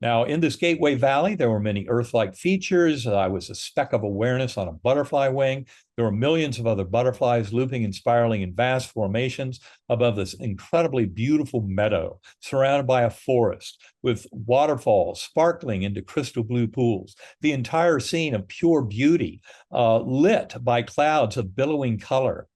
Now, in this Gateway Valley, there were many Earth-like features. I was a speck of awareness on a butterfly wing. There were millions of other butterflies looping and spiraling in vast formations above this incredibly beautiful meadow, surrounded by a forest with waterfalls sparkling into crystal blue pools. The entire scene of pure beauty, lit by clouds of billowing color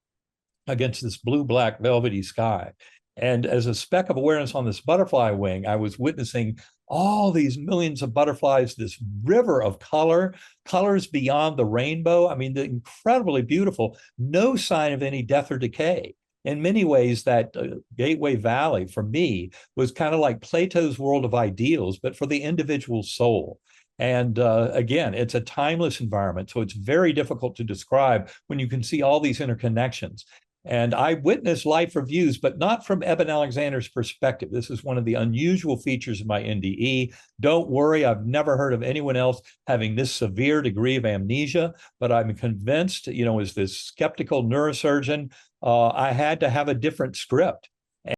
against this blue-black velvety sky. And as a speck of awareness on this butterfly wing, I was witnessing all these millions of butterflies, this river of colors beyond the rainbow. I mean, the incredibly beautiful, no sign of any death or decay. In many ways, that Gateway Valley for me was kind of like Plato's world of ideals, but for the individual soul. And again, it's a timeless environment, so it's very difficult to describe when you can see all these interconnections. And I witnessed life reviews, but not from Eben Alexander's perspective. This is one of the unusual features of my NDE. Don't worry, I've never heard of anyone else having this severe degree of amnesia, but I'm convinced, as this skeptical neurosurgeon, I had to have a different script. Hey,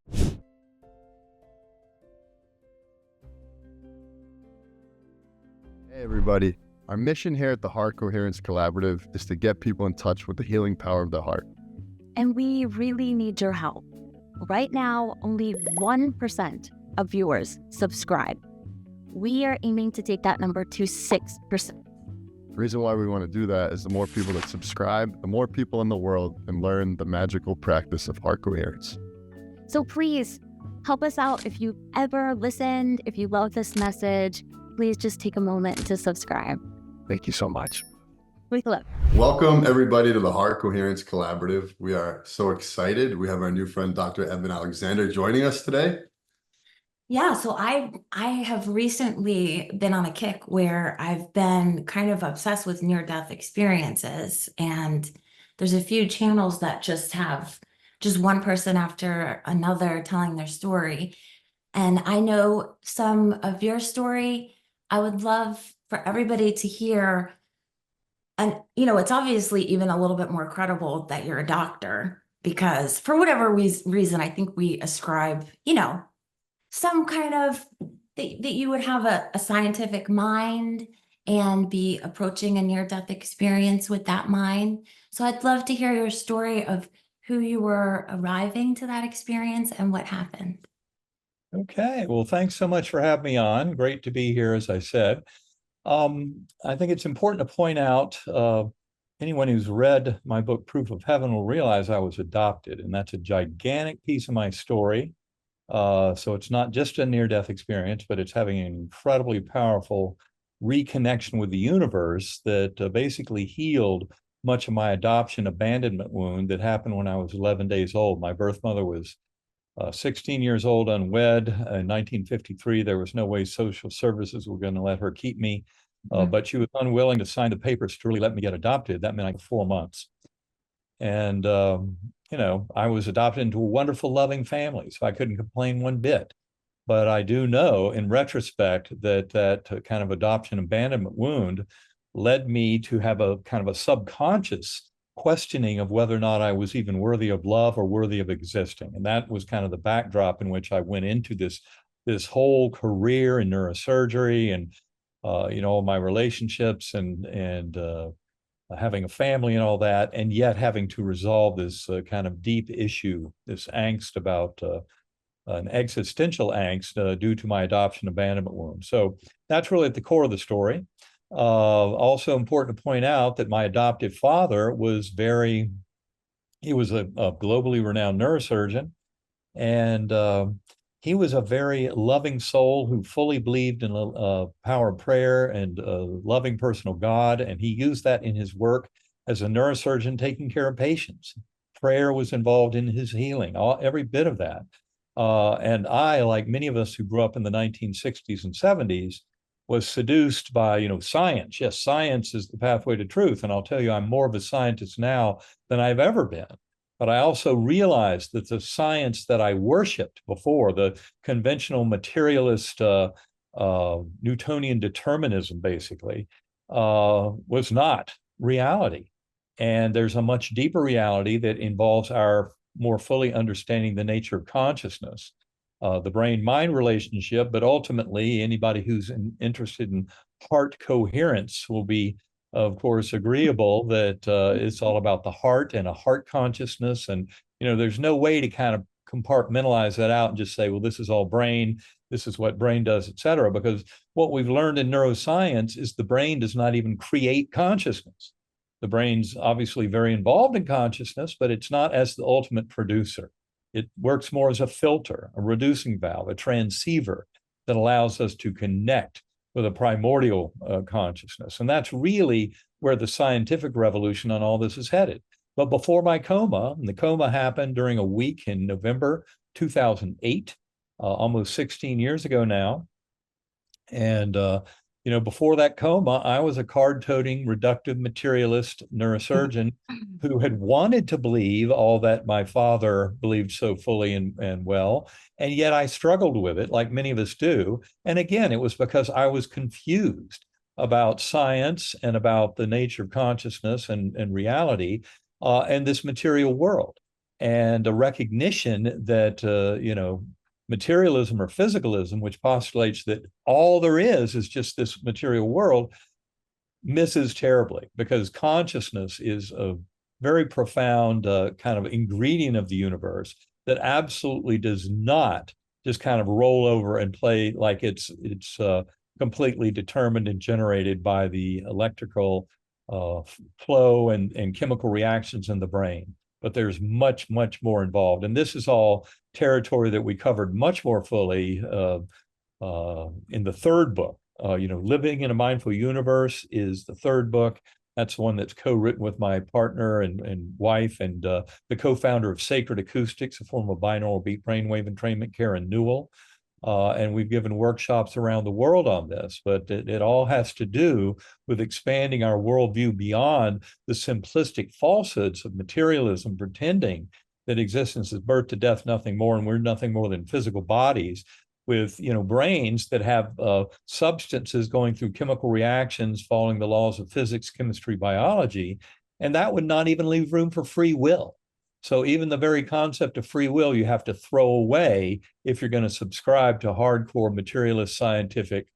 everybody. Our mission here at the Heart Coherence Collaborative is to get people in touch with the healing power of the heart. And we really need your help. Right now, only 1% of viewers subscribe. We are aiming to take that number to 6%. The reason why we want to do that is the more people that subscribe, the more people in the world can learn the magical practice of heart coherence. So please help us out. If you ever listened, if you love this message, please just take a moment to subscribe. Thank you so much. We love. Welcome everybody to the Heart Coherence Collaborative. We are so excited. We have our new friend, Dr. Eben Alexander, joining us today. Yeah, so I have recently been on a kick where I've been kind of obsessed with near-death experiences, and there's a few channels that just have just one person after another telling their story. And I know some of your story. I would love for everybody to hear. And, it's obviously even a little bit more credible that you're a doctor, because for whatever reason, I think we ascribe, some kind of, that you would have a scientific mind and be approaching a near-death experience with that mind. So I'd love to hear your story of who you were arriving to that experience and what happened. Okay, well, thanks so much for having me on. Great to be here, as I said. I think it's important to point out, anyone who's read my book, Proof of Heaven, will realize I was adopted, and that's a gigantic piece of my story. So it's not just a near-death experience, but it's having an incredibly powerful reconnection with the universe that basically healed much of my adoption abandonment wound that happened when I was 11 days old. My birth mother was 16 years old, unwed. In 1953, there was no way social services were going to let her keep me, but she was unwilling to sign the papers to really let me get adopted. That meant like 4 months. And, I was adopted into a wonderful, loving family, so I couldn't complain one bit. But I do know, in retrospect, that kind of adoption abandonment wound led me to have a kind of a subconscious questioning of whether or not I was even worthy of love or worthy of existing. And that was kind of the backdrop in which I went into this whole career in neurosurgery and, my relationships and having a family and all that, and yet having to resolve this kind of deep issue, this angst about an existential angst due to my adoption abandonment wound. So that's really at the core of the story. Also important to point out that my adoptive father was he was a globally renowned neurosurgeon, and he was a very loving soul who fully believed in the power of prayer and a loving personal God, and he used that in his work as a neurosurgeon taking care of patients. Prayer was involved in his healing, every bit of that. And I, like many of us who grew up in the 1960s and 70s, was seduced by, science. Yes, science is the pathway to truth. And I'll tell you, I'm more of a scientist now than I've ever been. But I also realized that the science that I worshiped before, the conventional materialist Newtonian determinism, basically, was not reality. And there's a much deeper reality that involves our more fully understanding the nature of consciousness. the brain-mind relationship, but ultimately anybody who's interested in heart coherence will be, of course, agreeable that it's all about the heart and a heart consciousness. And, there's no way to kind of compartmentalize that out and just say, well, this is all brain, this is what brain does, et cetera, because what we've learned in neuroscience is the brain does not even create consciousness. The brain's obviously very involved in consciousness, but it's not as the ultimate producer. It works more as a filter, a reducing valve, a transceiver that allows us to connect with a primordial consciousness. And that's really where the scientific revolution on all this is headed. But before my coma, and the coma happened during a week in November 2008, almost 16 years ago now. And before that coma, I was a card-toting, reductive materialist neurosurgeon who had wanted to believe all that my father believed so fully and well, and yet I struggled with it, like many of us do. And again, it was because I was confused about science and about the nature of consciousness and reality and this material world, and a recognition that, materialism or physicalism, which postulates that all there is just this material world, misses terribly, because consciousness is a very profound kind of ingredient of the universe that absolutely does not just kind of roll over and play like it's completely determined and generated by the electrical flow and chemical reactions in the brain. But there's much, much more involved. And this is all territory that we covered much more fully in the third book. Living in a Mindful Universe is the third book. That's the one that's co-written with my partner and wife and the co-founder of Sacred Acoustics, a form of binaural beat brainwave entrainment, Karen Newell. And we've given workshops around the world on this, but it all has to do with expanding our worldview beyond the simplistic falsehoods of materialism, pretending that existence is birth to death, nothing more, and we're nothing more than physical bodies with brains that have substances going through chemical reactions following the laws of physics, chemistry, biology, and that would not even leave room for free will. So even the very concept of free will, you have to throw away if you're going to subscribe to hardcore materialist scientific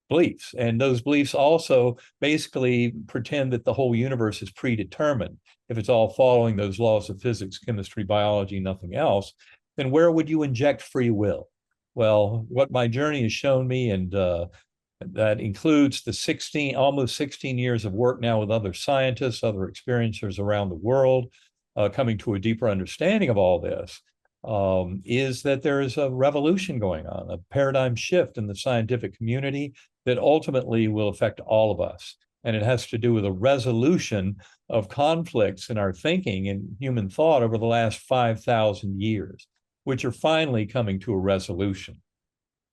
beliefs. And those beliefs also basically pretend that the whole universe is predetermined. If it's all following those laws of physics, chemistry, biology, nothing else, then where would you inject free will? Well, what my journey has shown me, and that includes the almost 16 years of work now with other scientists, other experiencers around the world, coming to a deeper understanding of all this, is that there is a revolution going on, a paradigm shift in the scientific community that ultimately will affect all of us. And it has to do with a resolution of conflicts in our thinking and human thought over the last 5,000 years, which are finally coming to a resolution.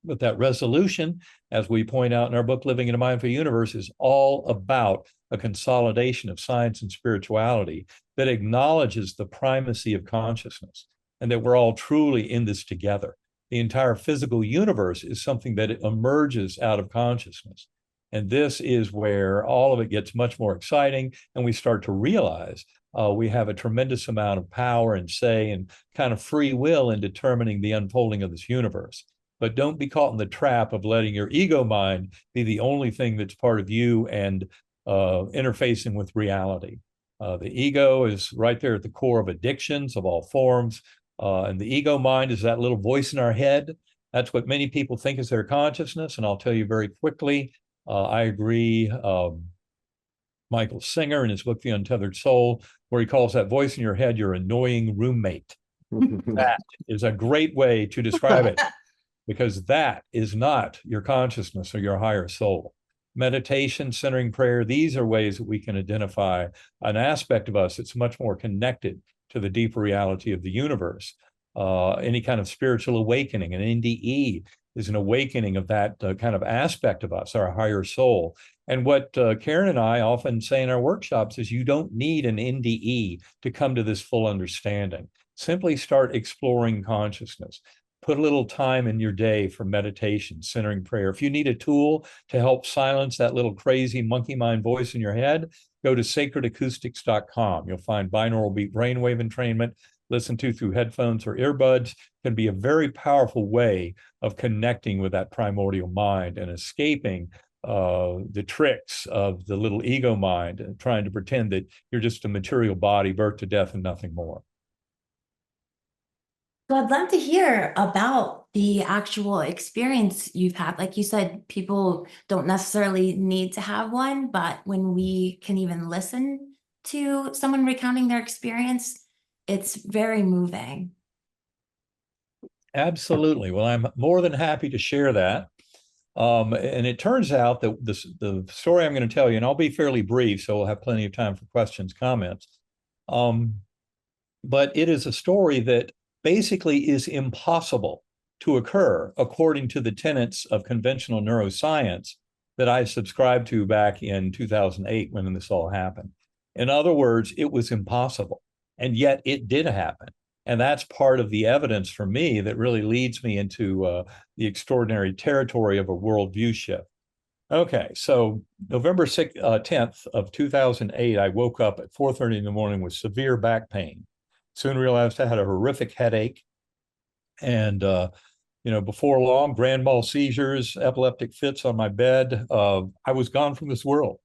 But that resolution, as we point out in our book, Living in a Mindful Universe, is all about a consolidation of science and spirituality that acknowledges the primacy of consciousness and that we're all truly in this together. The entire physical universe is something that emerges out of consciousness. And this is where all of it gets much more exciting, and we start to realize we have a tremendous amount of power and say and kind of free will in determining the unfolding of this universe. But don't be caught in the trap of letting your ego mind be the only thing that's part of you and interfacing with reality. The ego is right there at the core of addictions of all forms. And the ego mind is that little voice in our head. That's what many people think is their consciousness. And I'll tell you very quickly, I agree. Michael Singer in his book, The Untethered Soul, where he calls that voice in your head your annoying roommate. That is a great way to describe it, because that is not your consciousness or your higher soul. Meditation, centering prayer, these are ways that we can identify an aspect of us that's much more connected to the deeper reality of the universe. Any kind of spiritual awakening, an NDE, is an awakening of that kind of aspect of us, our higher soul. And what Karen and I often say in our workshops is you don't need an NDE to come to this full understanding. Simply start exploring consciousness. Put a little time in your day for meditation, centering prayer. If you need a tool to help silence that little crazy monkey mind voice in your head, go to sacredacoustics.com. You'll find binaural beat brainwave entrainment, listen to through headphones or earbuds, can be a very powerful way of connecting with that primordial mind and escaping the tricks of the little ego mind and trying to pretend that you're just a material body, birth to death, and nothing more. So I'd love to hear about the actual experience you've had. Like you said, people don't necessarily need to have one, but when we can even listen to someone recounting their experience, it's very moving. Absolutely. Well, I'm more than happy to share that. And it turns out that the story I'm going to tell you, and I'll be fairly brief, so we'll have plenty of time for questions, comments. But it is a story that basically is impossible to occur according to the tenets of conventional neuroscience that I subscribed to back in 2008 when this all happened. In other words, it was impossible, and yet it did happen. And that's part of the evidence for me that really leads me into the extraordinary territory of a worldview shift. Okay, so November 10th of 2008, I woke up at 4:30 in the morning with severe back pain. Soon realized I had a horrific headache. And, before long, grand mal seizures, epileptic fits on my bed. I was gone from this world.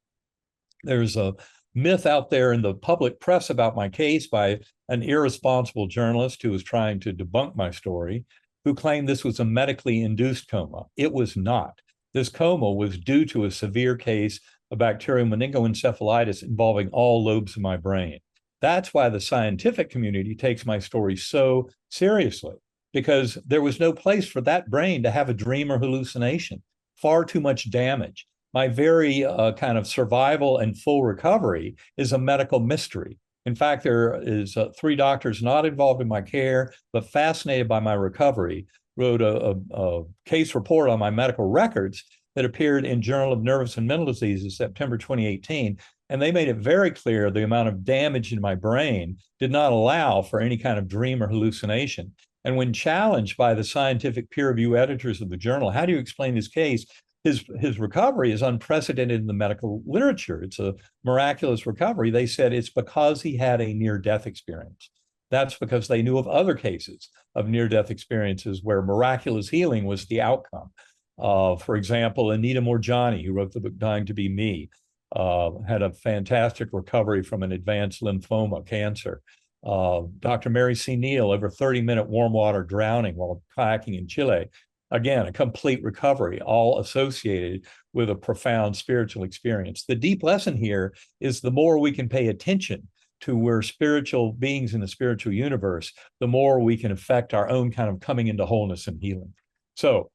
There's a myth out there in the public press about my case by an irresponsible journalist who was trying to debunk my story, who claimed this was a medically induced coma. It was not. This coma was due to a severe case of bacterial meningoencephalitis involving all lobes of my brain. That's why the scientific community takes my story so seriously, because there was no place for that brain to have a dream or hallucination. Far too much damage. My very kind of survival and full recovery is a medical mystery. In fact, there is 3 doctors not involved in my care, but fascinated by my recovery, wrote a case report on my medical records that appeared in Journal of Nervous and Mental Diseases, September 2018. And they made it very clear the amount of damage in my brain did not allow for any kind of dream or hallucination. And when challenged by the scientific peer review editors of the journal, how do you explain this case? His recovery is unprecedented in the medical literature. It's a miraculous recovery. They said it's because he had a near-death experience. That's because they knew of other cases of near-death experiences where miraculous healing was the outcome. For example, Anita Moorjani, who wrote the book Dying to Be Me, had a fantastic recovery from an advanced lymphoma cancer. Dr. Mary C. Neal, over 30-minute warm water drowning while kayaking in Chile. Again, a complete recovery, all associated with a profound spiritual experience. The deep lesson here is the more we can pay attention to we're spiritual beings in the spiritual universe, the more we can affect our own kind of coming into wholeness and healing. So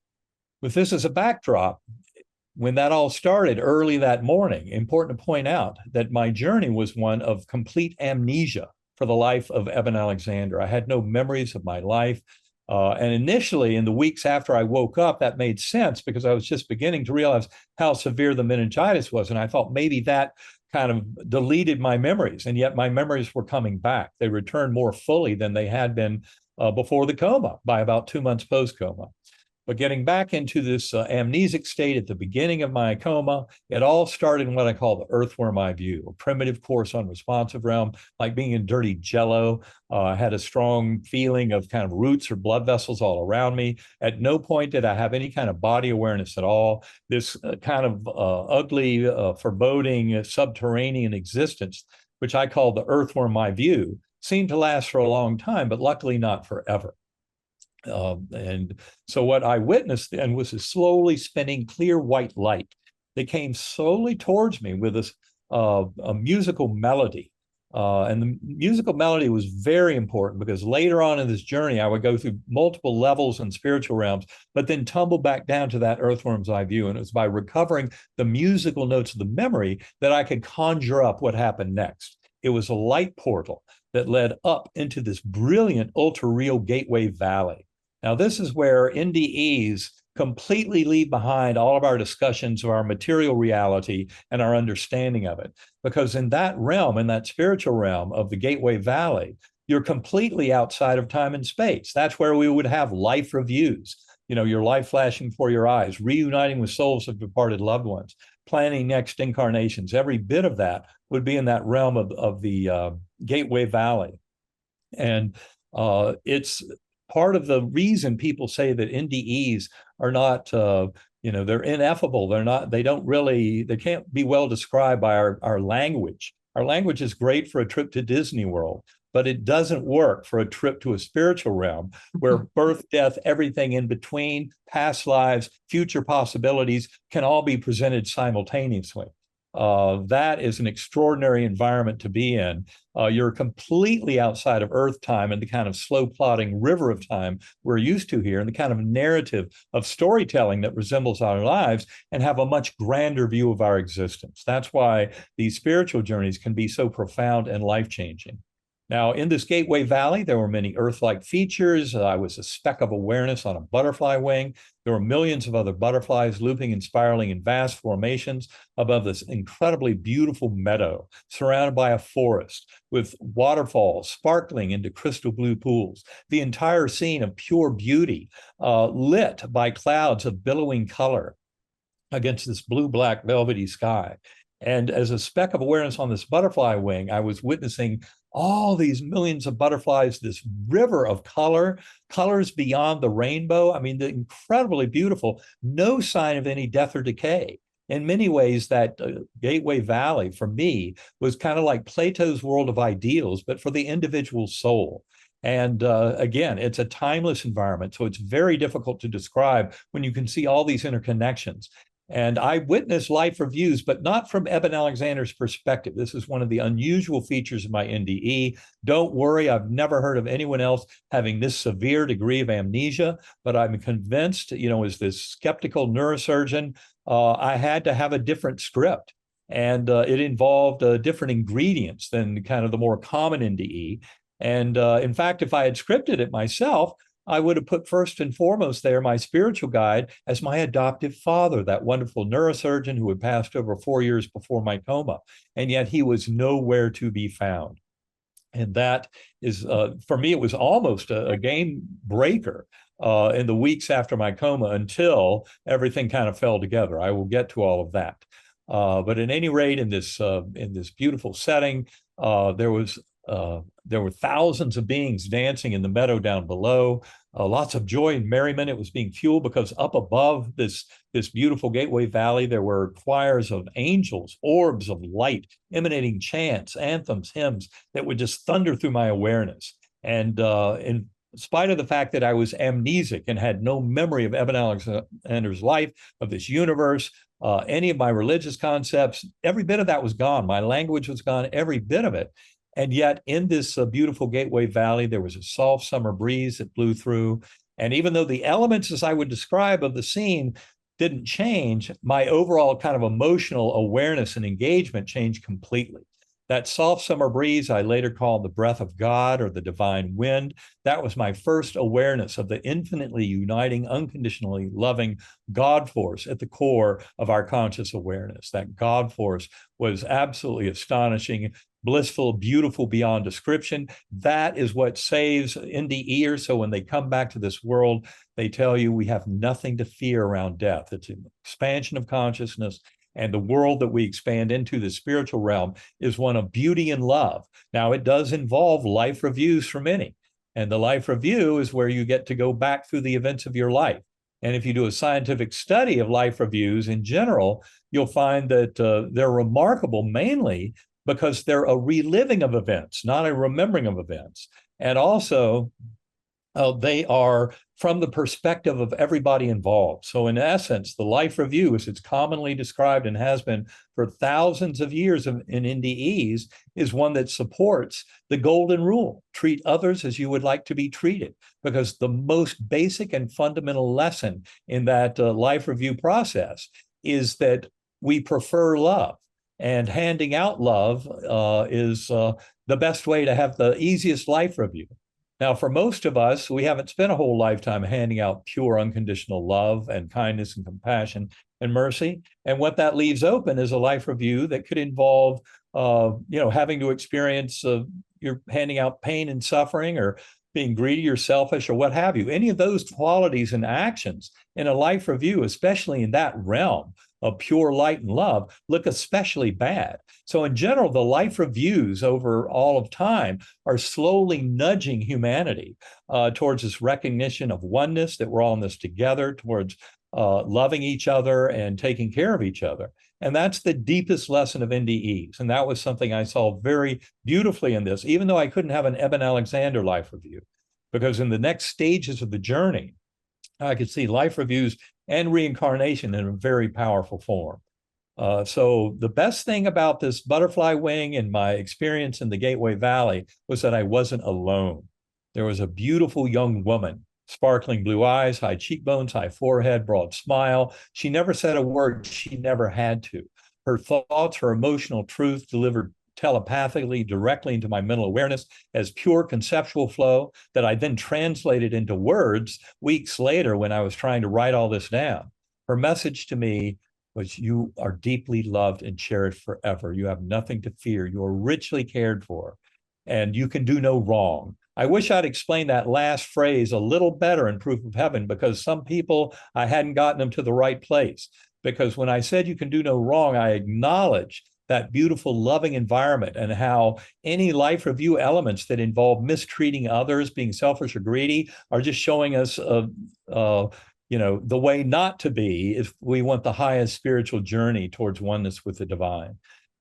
with this as a backdrop, when that all started early that morning, important to point out that my journey was one of complete amnesia for the life of Eben Alexander. I had no memories of my life. And initially, in the weeks after I woke up, that made sense because I was just beginning to realize how severe the meningitis was. And I thought maybe that kind of deleted my memories. And yet my memories were coming back. They returned more fully than they had been before the coma, by about 2 months post-coma. But getting back into this amnesic state at the beginning of my coma, it all started in what I call the earthworm eye view, a primitive course on responsive realm, like being in dirty jello. I had a strong feeling of kind of roots or blood vessels all around me. At no point did I have any kind of body awareness at all. This kind of ugly, foreboding, subterranean existence, which I call the earthworm eye view, seemed to last for a long time, but luckily not forever. And so what I witnessed then was a slowly spinning clear white light that came slowly towards me with this a musical melody. And the musical melody was very important because later on in this journey, I would go through multiple levels and spiritual realms, but then tumble back down to that earthworm's eye view. And it was by recovering the musical notes of the memory that I could conjure up what happened next. It was a light portal that led up into this brilliant ultra-real gateway valley. Now, this is where NDEs completely leave behind all of our discussions of our material reality and our understanding of it. Because in that realm, in that spiritual realm of the Gateway Valley, you're completely outside of time and space. That's where we would have life reviews, your life flashing before your eyes, reuniting with souls of departed loved ones, planning next incarnations. Every bit of that would be in that realm of the Gateway Valley. And It's part of the reason people say that NDEs are not, they're ineffable. They can't be well described by our language. Our language is great for a trip to Disney World, but it doesn't work for a trip to a spiritual realm where birth, death, everything in between, past lives, future possibilities can all be presented simultaneously. That is an extraordinary environment to be in. You're completely outside of Earth time and the kind of slow plodding river of time we're used to here, and the kind of narrative of storytelling that resembles our lives, and have a much grander view of our existence. That's why these spiritual journeys can be so profound and life-changing. Now, in this Gateway Valley, there were many Earth-like features. I was a speck of awareness on a butterfly wing. There were millions of other butterflies looping and spiraling in vast formations above this incredibly beautiful meadow, surrounded by a forest with waterfalls sparkling into crystal blue pools. The entire scene of pure beauty, lit by clouds of billowing color against this blue-black velvety sky. And as a speck of awareness on this butterfly wing, I was witnessing all these millions of butterflies, this river of colors beyond the rainbow. I mean, the incredibly beautiful, no sign of any death or decay. In many ways, that Gateway Valley for me was kind of like Plato's world of ideals, but for the individual soul. And again, it's a timeless environment, so it's very difficult to describe when you can see all these interconnections. And I witnessed life reviews, but not from Eben Alexander's perspective. This is one of the unusual features of my NDE. Don't worry, I've never heard of anyone else having this severe degree of amnesia, but I'm convinced, as this skeptical neurosurgeon, I had to have a different script. And it involved different ingredients than kind of the more common NDE. And in fact, if I had scripted it myself, I would have put first and foremost there my spiritual guide as my adoptive father, that wonderful neurosurgeon who had passed over 4 years before my coma. And yet he was nowhere to be found. And that is, for me, it was almost a game breaker in the weeks after my coma until everything kind of fell together. I will get to all of that. But at any rate, in this beautiful setting, there were thousands of beings dancing in the meadow down below, lots of joy and merriment. It was being fueled because up above this beautiful Gateway Valley, there were choirs of angels, orbs of light, emanating chants, anthems, hymns that would just thunder through my awareness. And in spite of the fact that I was amnesic and had no memory of Eben Alexander's life, of this universe, any of my religious concepts, every bit of that was gone. My language was gone, every bit of it. And yet in this beautiful Gateway Valley, there was a soft summer breeze that blew through. And even though the elements, as I would describe, of the scene didn't change, my overall kind of emotional awareness and engagement changed completely. That soft summer breeze, I later called the breath of God or the divine wind. That was my first awareness of the infinitely uniting, unconditionally loving God force at the core of our conscious awareness. That God force was absolutely astonishing, blissful, beautiful beyond description. That is what saves NDEers. So when they come back to this world, they tell you we have nothing to fear around death. It's an expansion of consciousness. And the world that we expand into, the spiritual realm, is one of beauty and love. Now, it does involve life reviews for many. And the life review is where you get to go back through the events of your life. And if you do a scientific study of life reviews in general, you'll find that they're remarkable mainly because they're a reliving of events, not a remembering of events. And also, they are from the perspective of everybody involved. So in essence, the life review, as it's commonly described and has been for thousands of years in NDEs, is one that supports the golden rule: treat others as you would like to be treated. Because the most basic and fundamental lesson in that life review process is that we prefer love. And handing out love is the best way to have the easiest life review. Now, for most of us, we haven't spent a whole lifetime handing out pure unconditional love and kindness and compassion and mercy. And what that leaves open is a life review that could involve, having to experience you're handing out pain and suffering, or being greedy or selfish, or what have you. Any of those qualities and actions in a life review, especially in that realm, of pure light and love look especially bad. So in general, the life reviews over all of time are slowly nudging humanity towards this recognition of oneness, that we're all in this together, towards loving each other and taking care of each other. And that's the deepest lesson of NDEs. And that was something I saw very beautifully in this, even though I couldn't have an Eben Alexander life review, because in the next stages of the journey, I could see life reviews and reincarnation in a very powerful form. So the best thing about this butterfly wing and my experience in the Gateway Valley was that I wasn't alone. There was a beautiful young woman, sparkling blue eyes, high cheekbones, high forehead, broad smile. She never said a word. She never had to. Her thoughts, her emotional truth delivered telepathically directly into my mental awareness as pure conceptual flow that I then translated into words weeks later when I was trying to write all this down. Her message to me was, you are deeply loved and cherished forever. You have nothing to fear. You are richly cared for, and you can do no wrong. I wish I'd explained that last phrase a little better in Proof of Heaven, because some people, I hadn't gotten them to the right place. Because when I said you can do no wrong, I acknowledged that beautiful, loving environment and how any life review elements that involve mistreating others, being selfish or greedy, are just showing us, the way not to be if we want the highest spiritual journey towards oneness with the divine.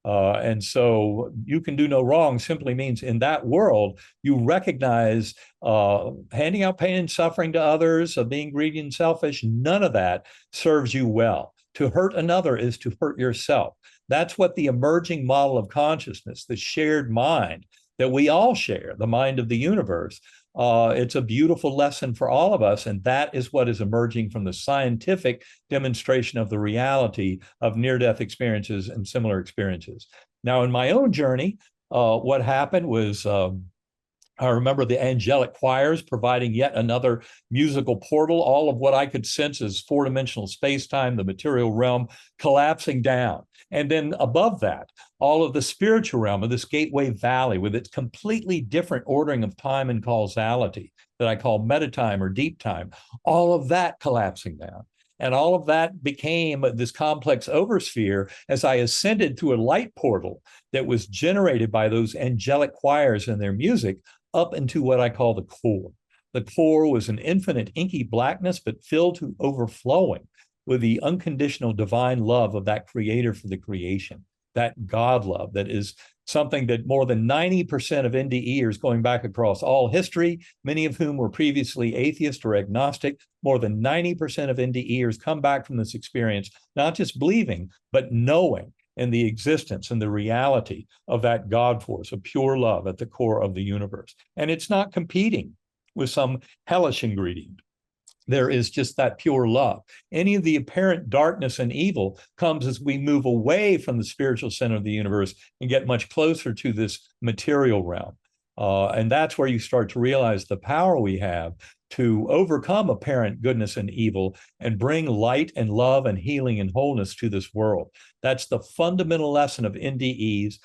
And so you can do no wrong simply means in that world, you recognize handing out pain and suffering to others, being greedy and selfish, none of that serves you well. To hurt another is to hurt yourself. That's what the emerging model of consciousness, the shared mind that we all share, the mind of the universe. It's a beautiful lesson for all of us. And that is what is emerging from the scientific demonstration of the reality of near-death experiences and similar experiences. Now, in my own journey, what happened was, I remember the angelic choirs providing yet another musical portal, all of what I could sense as four-dimensional space-time, the material realm, collapsing down. And then above that, all of the spiritual realm of this Gateway Valley with its completely different ordering of time and causality that I call metatime or deep time, all of that collapsing down. And all of that became this complex oversphere as I ascended through a light portal that was generated by those angelic choirs and their music up into what I call the core. The core was an infinite inky blackness, but filled to overflowing with the unconditional divine love of that creator for the creation, that God love that is something that more than 90% of NDEers going back across all history, many of whom were previously atheist or agnostic, more than 90% of NDEers come back from this experience, not just believing, but knowing in the existence and the reality of that God force, of pure love at the core of the universe. And it's not competing with some hellish ingredient. There is just that pure love. Any of the apparent darkness and evil comes as we move away from the spiritual center of the universe and get much closer to this material realm. And that's where you start to realize the power we have to overcome apparent goodness and evil and bring light and love and healing and wholeness to this world. That's the fundamental lesson of NDEs,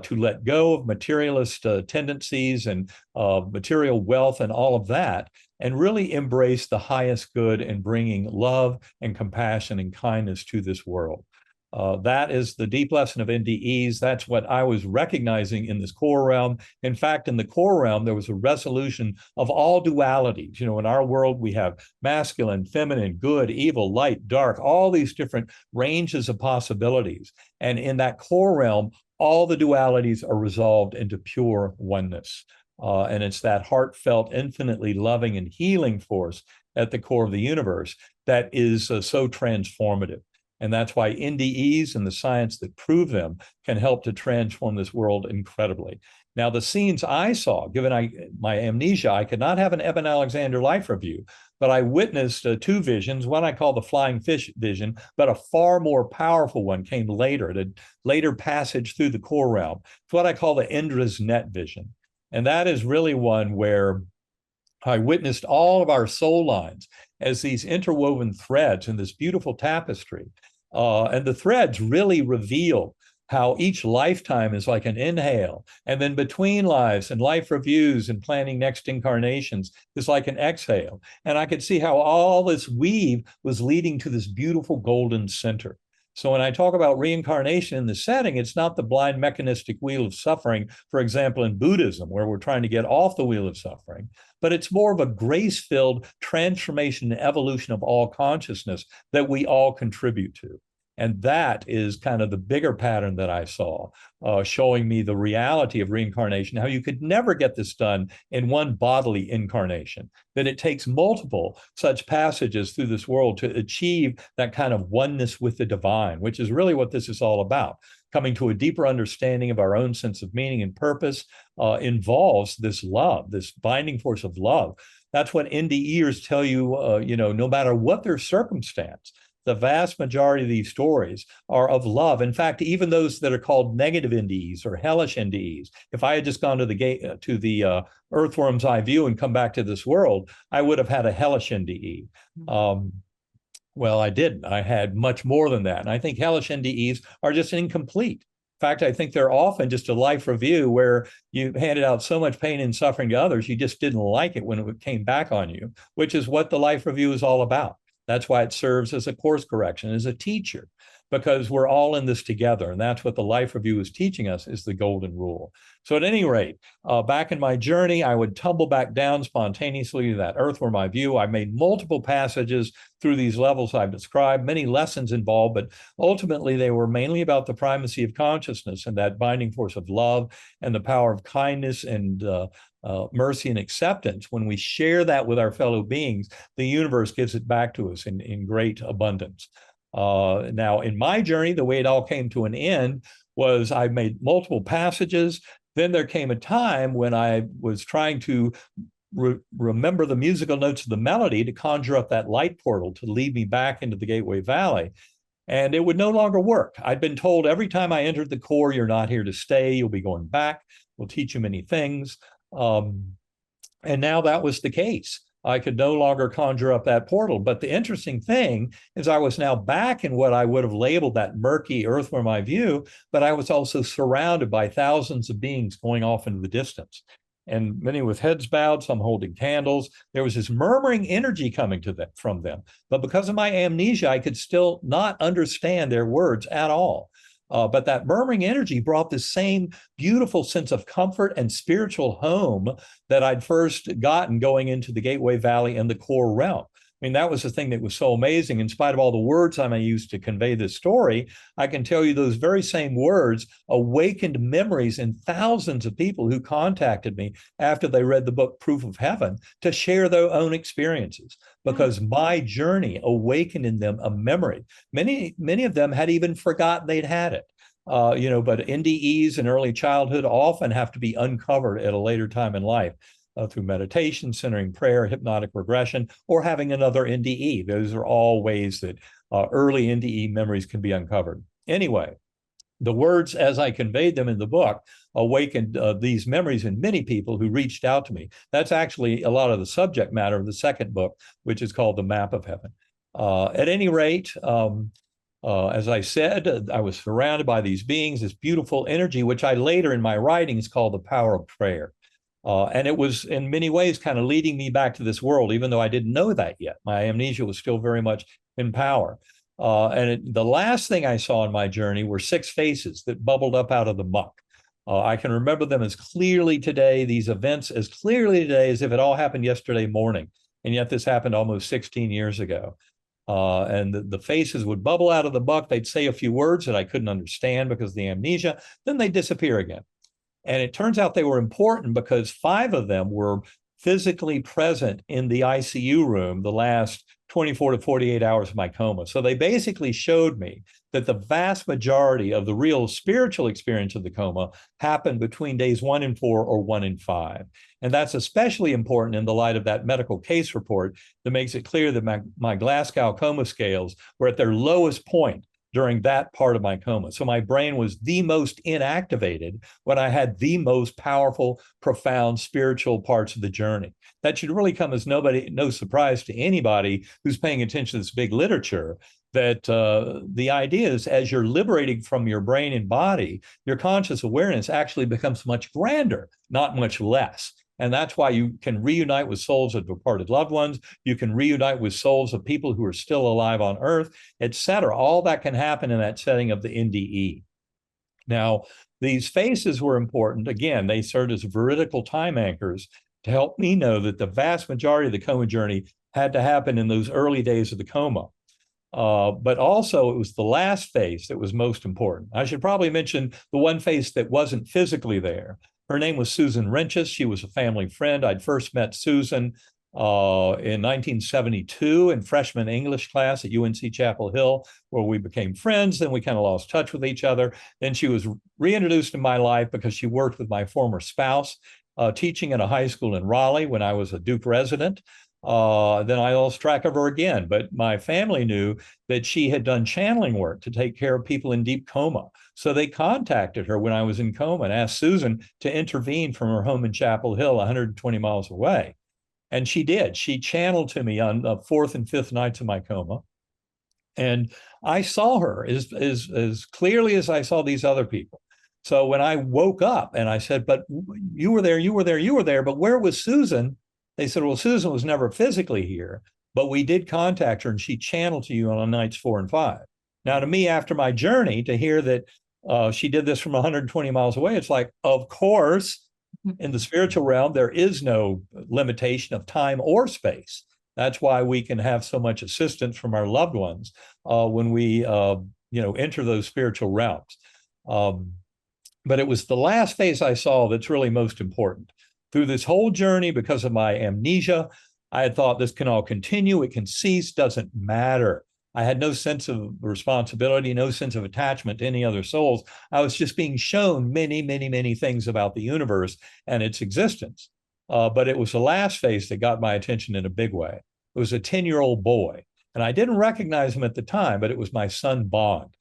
to let go of materialist tendencies and material wealth and all of that, and really embrace the highest good in bringing love and compassion and kindness to this world. That is the deep lesson of NDEs. That's what I was recognizing in this core realm. In fact, in the core realm, there was a resolution of all dualities. You know, in our world, we have masculine, feminine, good, evil, light, dark, all these different ranges of possibilities. And in that core realm, all the dualities are resolved into pure oneness. And it's that heartfelt, infinitely loving and healing force at the core of the universe that is so transformative. And that's why NDEs and the science that prove them can help to transform this world incredibly. Now, the scenes I saw, given my amnesia, I could not have an Eben Alexander life review, but I witnessed two visions. One I call the flying fish vision, but a far more powerful one came later, at a later passage through the core realm. It's what I call the Indra's net vision. And that is really one where I witnessed all of our soul lines as these interwoven threads in this beautiful tapestry. And the threads really reveal how each lifetime is like an inhale, and then between lives and life reviews and planning next incarnations is like an exhale. And I could see how all this weave was leading to this beautiful golden center. So when I talk about reincarnation in the setting, it's not the blind mechanistic wheel of suffering, for example, in Buddhism, where we're trying to get off the wheel of suffering, but it's more of a grace-filled transformation and evolution of all consciousness that we all contribute to. And that is kind of the bigger pattern that I saw, showing me the reality of reincarnation, how you could never get this done in one bodily incarnation, that it takes multiple such passages through this world to achieve that kind of oneness with the divine, which is really what this is all about. Coming to a deeper understanding of our own sense of meaning and purpose involves this love, this binding force of love. That's what NDEers tell you, no matter what their circumstance, the vast majority of these stories are of love. In fact, even those that are called negative NDEs or hellish NDEs, if I had just gone to the earthworm's eye view and come back to this world, I would have had a hellish NDE. Well, I didn't. I had much more than that. And I think hellish NDEs are just incomplete. In fact, I think they're often just a life review where you handed out so much pain and suffering to others, you just didn't like it when it came back on you, which is what the life review is all about. That's why it serves as a course correction, as a teacher, because we're all in this together. And that's what the life review is teaching us, is the golden rule. So at any rate, back in my journey, I would tumble back down spontaneously to that earthworm eye view. I made multiple passages through these levels I've described, many lessons involved, but ultimately they were mainly about the primacy of consciousness and that binding force of love and the power of kindness and mercy and acceptance. When we share that with our fellow beings, the universe gives it back to us in great abundance. Now, in my journey, the way it all came to an end was I made multiple passages. Then there came a time when I was trying to remember the musical notes of the melody to conjure up that light portal to lead me back into the Gateway Valley. And it would no longer work. I'd been told every time I entered the core, you're not here to stay, you'll be going back. We'll teach you many things. And now that was the case. I could no longer conjure up that portal. But the interesting thing is I was now back in what I would have labeled that murky earthworm eye view, but I was also surrounded by thousands of beings going off into the distance. And many with heads bowed, some holding candles. There was this murmuring energy coming to them from them. But because of my amnesia, I could still not understand their words at all. But that murmuring energy brought the same beautiful sense of comfort and spiritual home that I'd first gotten going into the Gateway Valley and the core realm. I mean, that was the thing that was so amazing. In spite of all the words I may use to convey this story, I can tell you those very same words awakened memories in thousands of people who contacted me after they read the book Proof of Heaven to share their own experiences, because my journey awakened in them a memory. Many of them had even forgotten they'd had it. But NDEs in early childhood often have to be uncovered at a later time in life. Through meditation, centering prayer, hypnotic regression, or having another NDE. Those are all ways that early NDE memories can be uncovered. Anyway, the words as I conveyed them in the book awakened these memories in many people who reached out to me. That's actually a lot of the subject matter of the second book, which is called The Map of Heaven. At any rate, as I said, I was surrounded by these beings, this beautiful energy, which I later in my writings call the power of prayer. And it was in many ways kind of leading me back to this world, even though I didn't know that yet. My amnesia was still very much in power. The last thing I saw in my journey were 6 faces that bubbled up out of the muck. I can remember them as clearly today, these events as clearly today as if it all happened yesterday morning. And yet this happened almost 16 years ago. And the faces would bubble out of the muck. They'd say a few words that I couldn't understand because of the amnesia. Then they'd disappear again. And it turns out they were important because 5 of them were physically present in the ICU room the last 24 to 48 hours of my coma. So they basically showed me that the vast majority of the real spiritual experience of the coma happened between days 1 and 4 or 1 and 5. And that's especially important in the light of that medical case report that makes it clear that my Glasgow coma scales were at their lowest point during that part of my coma. So my brain was the most inactivated when I had the most powerful, profound spiritual parts of the journey. That should really come as no surprise to anybody who's paying attention to this big literature, that the idea is as you're liberating from your brain and body, your conscious awareness actually becomes much grander, not much less. And that's why you can reunite with souls of departed loved ones. You can reunite with souls of people who are still alive on earth, etc. All that can happen in that setting of the NDE. Now, these phases were important. Again, they served as veridical time anchors to help me know that the vast majority of the coma journey had to happen in those early days of the coma. But also it was the last phase that was most important. I should probably mention the one phase that wasn't physically there. Her name was Susan Renches. She was a family friend. I'd first met Susan in 1972 in freshman English class at UNC Chapel Hill, where we became friends. Then we kind of lost touch with each other. Then she was reintroduced in my life because she worked with my former spouse, teaching at a high school in Raleigh when I was a Duke resident. Then I lost track of her again, but my family knew that she had done channeling work to take care of people in deep coma. So they contacted her when I was in coma and asked Susan to intervene from her home in Chapel Hill, 120 miles away. And she did. She channeled to me on the fourth and fifth nights of my coma. And I saw her as clearly as I saw these other people. So when I woke up and I said, but you were there, but where was Susan? They said, well, Susan was never physically here, but we did contact her and she channeled to you on nights 4 and 5. Now, to me, after my journey, to hear that she did this from 120 miles away, it's like, of course, in the spiritual realm, there is no limitation of time or space. That's why we can have so much assistance from our loved ones when we, enter those spiritual realms. But it was the last phase I saw that's really most important. Through this whole journey, because of my amnesia, I had thought this can all continue, it can cease, doesn't matter. I had no sense of responsibility, no sense of attachment to any other souls. I was just being shown many, many, many things about the universe and its existence. But it was the last phase that got my attention in a big way. It was a 10-year-old boy, and I didn't recognize him at the time, but it was my son, Bond.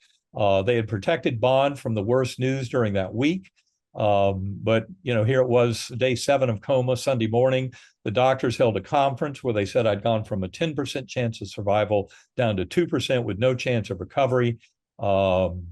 They had protected Bond from the worst news during that week. But here it was, day 7 of coma, Sunday morning. The doctors held a conference where they said I'd gone from a 10% chance of survival down to 2% with no chance of recovery. And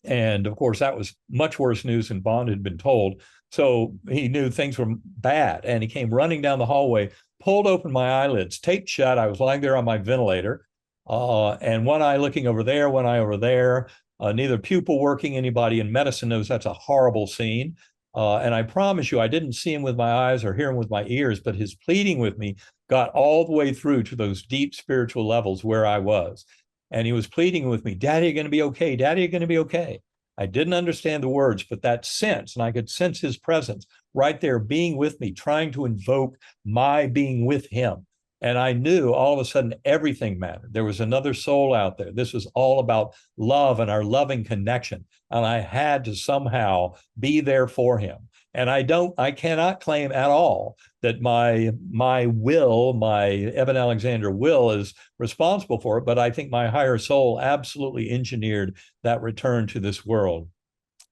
of course, that was much worse news than Bond had been told. So he knew things were bad, and he came running down the hallway, pulled open my eyelids, taped shut. I was lying there on my ventilator, and one eye looking over there, one eye over there. Neither pupil working. Anybody in medicine knows that's a horrible scene. And I promise you, I didn't see him with my eyes or hear him with my ears, but his pleading with me got all the way through to those deep spiritual levels where I was. And he was pleading with me, Daddy, you're going to be okay. Daddy, you're going to be okay. I didn't understand the words, but that sense, and I could sense his presence right there being with me, trying to invoke my being with him. And I knew all of a sudden everything mattered. There was another soul out there. This was all about love and our loving connection. And I had to somehow be there for him. And I cannot claim at all that my will, my Eben Alexander will is responsible for it. But I think my higher soul absolutely engineered that return to this world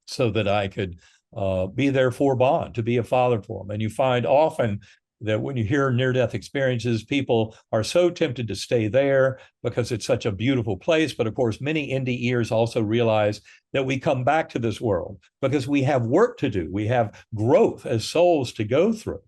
so that I could be there for Bond, to be a father for him. And you find often that when you hear near-death experiences, people are so tempted to stay there because it's such a beautiful place. But of course, many NDEers also realize that we come back to this world because we have work to do. We have growth as souls to go through.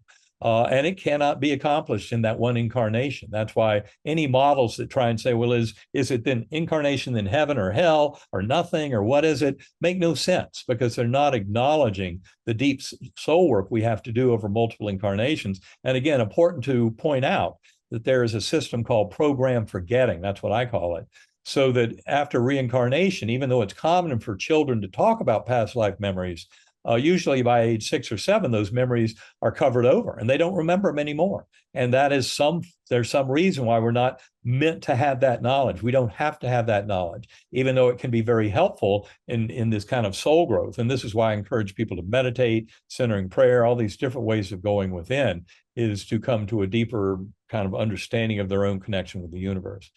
And it cannot be accomplished in that one incarnation. That's why any models that try and say, well, is it then incarnation in heaven or hell or nothing or what is it, make no sense because they're not acknowledging the deep soul work we have to do over multiple incarnations. And again, important to point out that there is a system called program forgetting. That's what I call it. So that after reincarnation, even though it's common for children to talk about past life memories, usually by age 6 or 7, those memories are covered over and they don't remember them anymore. And that is there's some reason why we're not meant to have that knowledge. We don't have to have that knowledge, even though it can be very helpful in this kind of soul growth. And this is why I encourage people to meditate, centering prayer, all these different ways of going within is to come to a deeper kind of understanding of their own connection with the universe.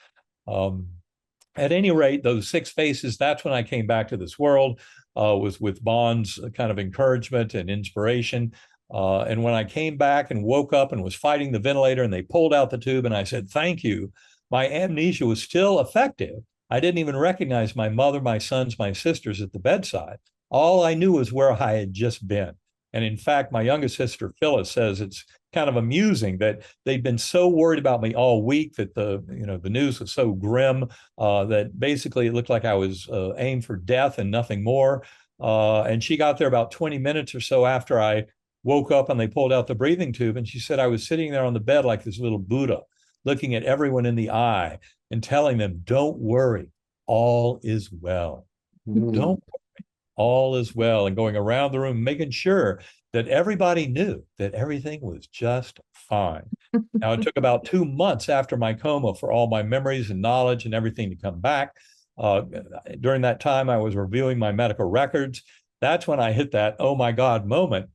At any rate, those 6 phases, that's when I came back to this world, was with Bond's kind of encouragement and inspiration. And when I came back and woke up and was fighting the ventilator and they pulled out the tube and I said, thank you, my amnesia was still effective. I didn't even recognize my mother, my sons, my sisters at the bedside. All I knew was where I had just been. And in fact, my youngest sister, Phyllis, says it's kind of amusing that they'd been so worried about me all week that the news was so grim that basically it looked like I was aimed for death and nothing more. And she got there about 20 minutes or so after I woke up and they pulled out the breathing tube. And she said I was sitting there on the bed like this little Buddha, looking at everyone in the eye and telling them, don't worry, all is well. Don't worry, all is well. And going around the room, making sure that everybody knew that everything was just fine. Now, it took about 2 months after my coma for all my memories and knowledge and everything to come back. During that time, I was reviewing my medical records. That's when I hit that, oh my God moment,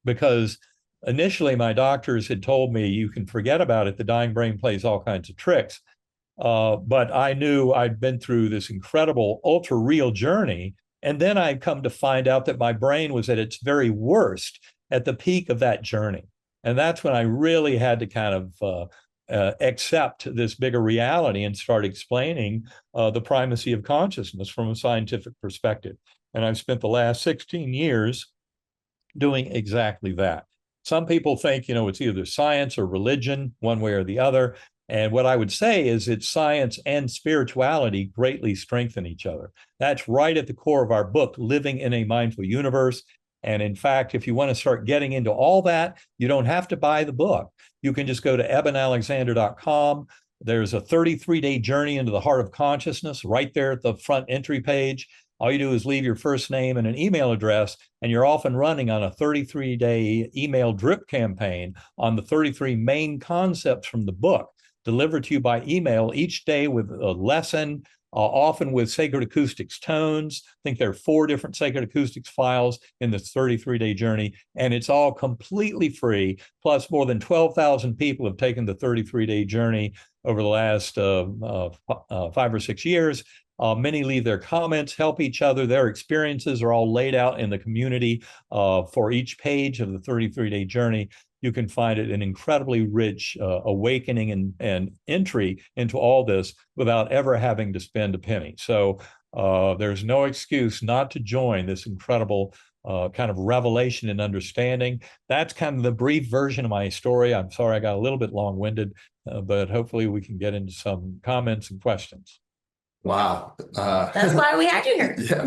because initially my doctors had told me, you can forget about it. The dying brain plays all kinds of tricks. But I knew I'd been through this incredible ultra real journey. And then I'd come to find out that my brain was at its very worst at the peak of that journey. And that's when I really had to kind of accept this bigger reality and start explaining the primacy of consciousness from a scientific perspective. And I've spent the last 16 years doing exactly that. Some people think, it's either science or religion, one way or the other. And what I would say is that science and spirituality greatly strengthen each other. That's right at the core of our book, Living in a Mindful Universe. And in fact, if you want to start getting into all that, you don't have to buy the book. You can just go to ebenalexander.com. There's a 33-day journey into the heart of consciousness right there at the front entry page. All you do is leave your first name and an email address, and you're off and running on a 33-day email drip campaign on the 33 main concepts from the book, delivered to you by email each day with a lesson, often with Sacred Acoustics tones. I think there are 4 different Sacred Acoustics files in this 33-day journey, and it's all completely free. Plus, more than 12,000 people have taken the 33-day journey over the last 5 or 6 years. Many leave their comments, help each other. Their experiences are all laid out in the community for each page of the 33-day journey. You can find it an incredibly rich awakening and entry into all this without ever having to spend a penny. So there's no excuse not to join this incredible kind of revelation and understanding. That's kind of the brief version of my story. I'm sorry I got a little bit long-winded, but hopefully we can get into some comments and questions. Wow. That's why we had you here. Yeah.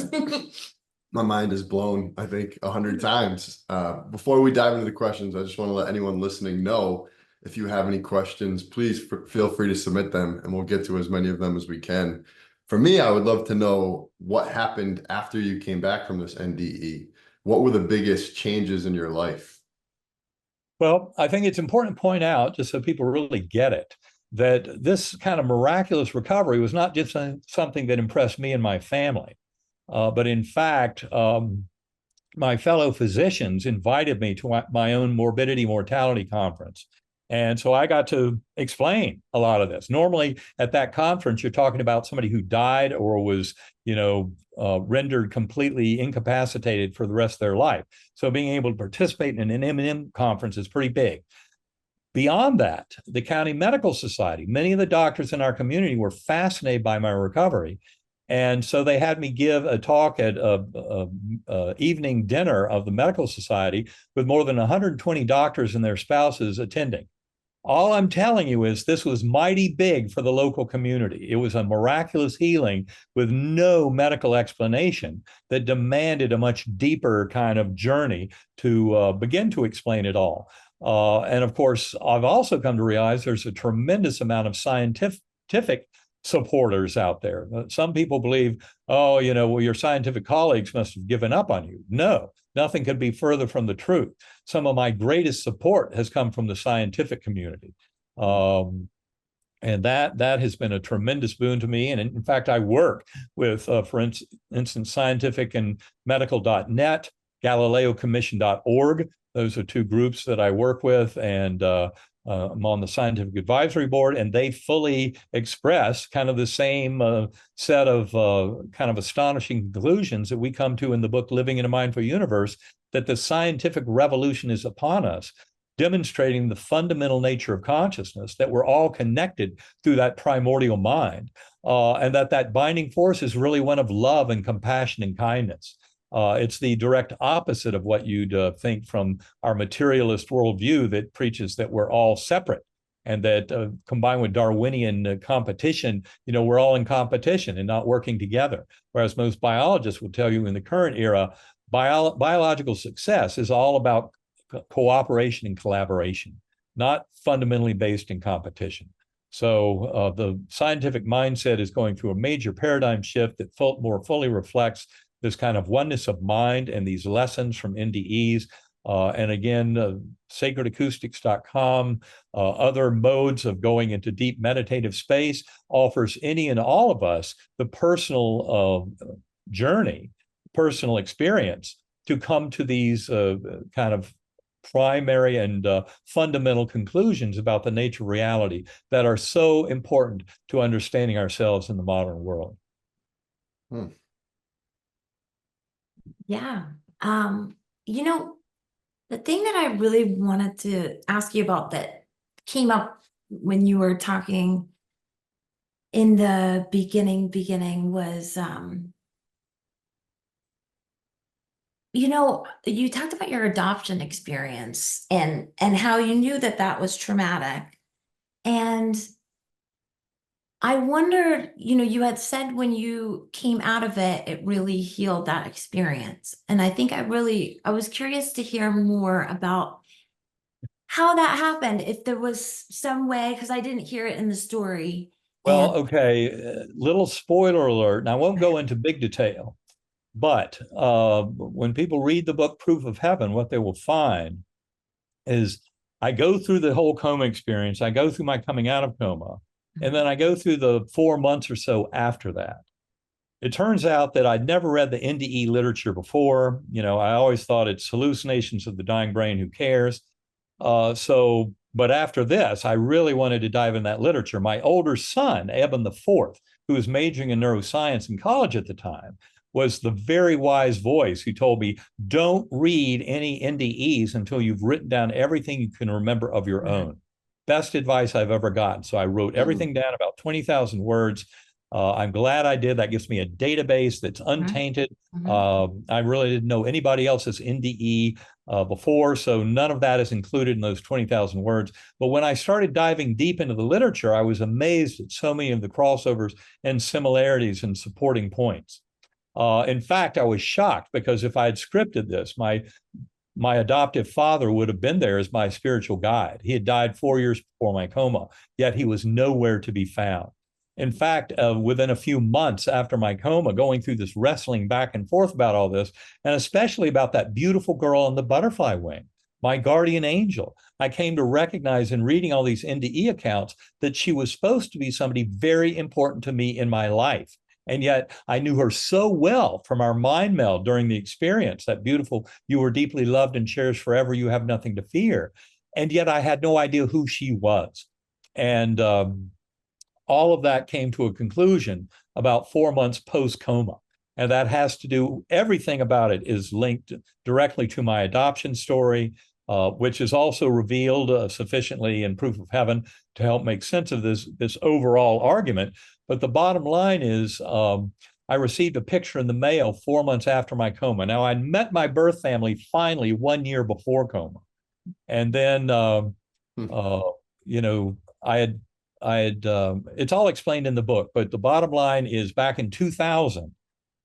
My mind is blown, I think, 100 times. Before we dive into the questions, I just want to let anyone listening know, if you have any questions, please feel free to submit them, and we'll get to as many of them as we can. For me, I would love to know what happened after you came back from this NDE. What were the biggest changes in your life? Well, I think it's important to point out, just so people really get it, that this kind of miraculous recovery was not just something that impressed me and my family, but in fact, my fellow physicians invited me to my own morbidity mortality conference. And so I got to explain a lot of this. Normally at that conference, you're talking about somebody who died or was, rendered completely incapacitated for the rest of their life. So being able to participate in an M&M conference is pretty big. Beyond that, the County Medical Society, many of the doctors in our community were fascinated by my recovery. And so they had me give a talk at a evening dinner of the Medical Society with more than 120 doctors and their spouses attending. All I'm telling you is this was mighty big for the local community. It was a miraculous healing with no medical explanation that demanded a much deeper kind of journey to begin to explain it all. And of course, I've also come to realize there's a tremendous amount of scientific supporters out there. Some people believe, your scientific colleagues must have given up on you. No, nothing could be further from the truth. Some of my greatest support has come from the scientific community. And that has been a tremendous boon to me. And in fact, I work with, for instance, scientific and medical.net, GalileoCommission.org. Those are 2 groups that I work with, and I'm on the scientific advisory board, and they fully express kind of the same set of kind of astonishing conclusions that we come to in the book, Living in a Mindful Universe, that the scientific revolution is upon us, demonstrating the fundamental nature of consciousness, that we're all connected through that primordial mind, and that binding force is really one of love and compassion and kindness. It's the direct opposite of what you'd think from our materialist worldview that preaches that we're all separate, and that combined with Darwinian competition, we're all in competition and not working together. Whereas most biologists will tell you in the current era, biological success is all about cooperation and collaboration, not fundamentally based in competition. So the scientific mindset is going through a major paradigm shift that more fully reflects this kind of oneness of mind and these lessons from NDEs. And again, sacredacoustics.com, other modes of going into deep meditative space, offers any and all of us the personal journey, personal experience to come to these kind of primary and fundamental conclusions about the nature of reality that are so important to understanding ourselves in the modern world. Yeah. The thing that I really wanted to ask you about that came up when you were talking in the beginning was, you talked about your adoption experience and how you knew that was traumatic. And I wondered, you had said when you came out of it, it really healed that experience. And I think I was curious to hear more about how that happened, if there was some way, because I didn't hear it in the story. Well, okay, little spoiler alert, and I won't go into big detail, but when people read the book Proof of Heaven, what they will find is I go through the whole coma experience, I go through my coming out of coma, and then I go through the 4 months or so after that. It turns out that I'd never read the NDE literature before. I always thought it's hallucinations of the dying brain, who cares? But after this, I really wanted to dive in that literature. My older son, Eben IV, who was majoring in neuroscience in college at the time, was the very wise voice who told me, don't read any NDEs until you've written down everything you can remember of your own. Best advice I've ever gotten. So I wrote everything down, about 20,000 words. I'm glad I did. That gives me a database that's untainted. I really didn't know anybody else's NDE before, so none of that is included in those 20,000 words. But when I started diving deep into the literature, I was amazed at so many of the crossovers and similarities and supporting points. In fact, I was shocked because if I had scripted this, my adoptive father would have been there as my spiritual guide. He had died 4 years before my coma, yet he was nowhere to be found. In fact, within a few months after my coma, going through this wrestling back and forth about all this, and especially about that beautiful girl on the butterfly wing, my guardian angel, I came to recognize in reading all these NDE accounts that she was supposed to be somebody very important to me in my life. And yet I knew her so well from our mind meld during the experience, that beautiful, you were deeply loved and cherished forever, you have nothing to fear. And yet I had no idea who she was. And all of that came to a conclusion about 4 months post-coma. And that has to do, everything about it is linked directly to my adoption story, which is also revealed sufficiently in Proof of Heaven to help make sense of this overall argument. But the bottom line is I received a picture in the mail 4 months after my coma. Now, I met my birth family finally 1 year before coma. And then, I had it's all explained in the book, but the bottom line is back in 2000,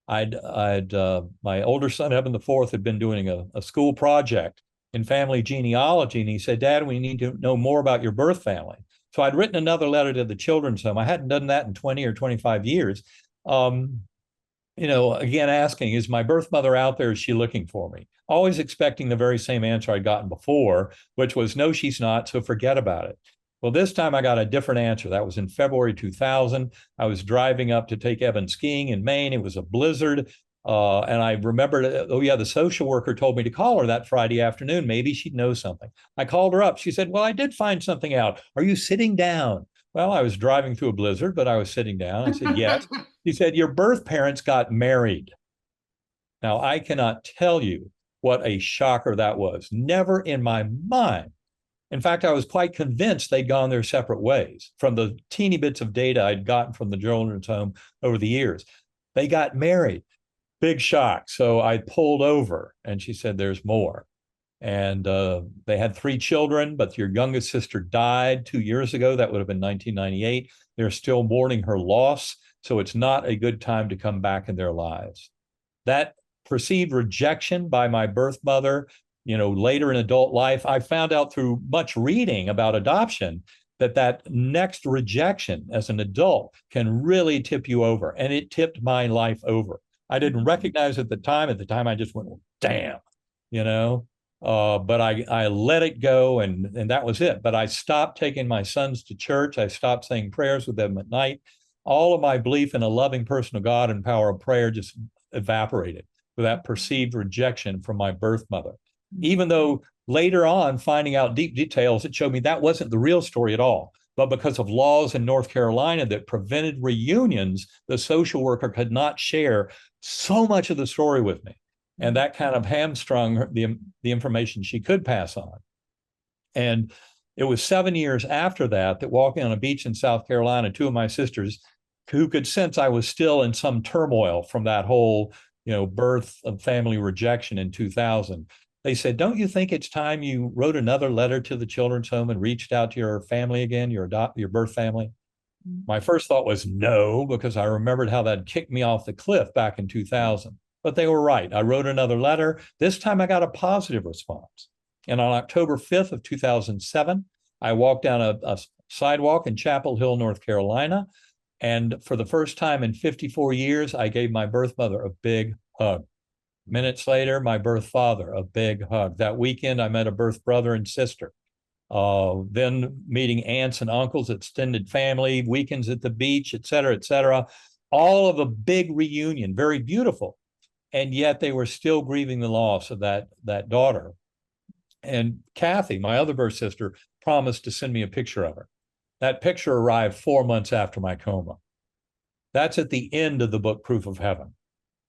my older son, Eben IV, had been doing a school project in family genealogy. And he said, Dad, we need to know more about your birth family. So I'd written another letter to the children's home. I hadn't done that in 20 or 25 years. Again, asking, is my birth mother out there? Is she looking for me? Always expecting the very same answer I'd gotten before, which was, no, she's not. So forget about it. Well, this time I got a different answer. That was in February 2000. I was driving up to take Eben skiing in Maine. It was a blizzard. And I remembered, the social worker told me to call her that Friday afternoon. Maybe she'd know something. I called her up. She said, well, I did find something out. Are you sitting down? Well, I was driving through a blizzard, but I was sitting down. I said, yes. She said, your birth parents got married. Now, I cannot tell you what a shocker that was. Never in my mind. In fact, I was quite convinced they'd gone their separate ways from the teeny bits of data I'd gotten from the children's home over the years. They got married. Big shock. So I pulled over and she said, there's more. And they had 3 children, but your youngest sister died 2 years ago. That would have been 1998. They're still mourning her loss. So it's not a good time to come back in their lives. That perceived rejection by my birth mother, later in adult life, I found out through much reading about adoption that next rejection as an adult can really tip you over. And it tipped my life over. I didn't recognize it at the time. At the time, I just went, damn, but I let it go, and that was it. But I stopped taking my sons to church. I stopped saying prayers with them at night. All of my belief in a loving personal God and power of prayer just evaporated with that perceived rejection from my birth mother. Even though later on, finding out deep details, it showed me that wasn't the real story at all. But because of laws in North Carolina that prevented reunions, the social worker could not share so much of the story with me. And that kind of hamstrung the information she could pass on. And it was 7 years after that walking on a beach in South Carolina, 2 of my sisters who could sense I was still in some turmoil from that whole, birth of family rejection in 2000. They said, don't you think it's time you wrote another letter to the children's home and reached out to your family again, your birth family? My first thought was no, because I remembered how that kicked me off the cliff back in 2000. But they were right. I wrote another letter. This time I got a positive response. And on October 5th of 2007, I walked down a sidewalk in Chapel Hill, North Carolina. And for the first time in 54 years, I gave my birth mother a big hug. Minutes later, my birth father, a big hug. That weekend, I met a birth brother and sister. Then meeting aunts and uncles, extended family, weekends at the beach, et cetera, et cetera. All of a big reunion, very beautiful. And yet they were still grieving the loss of that daughter. And Kathy, my other birth sister, promised to send me a picture of her. That picture arrived 4 months after my coma. That's at the end of the book, Proof of Heaven.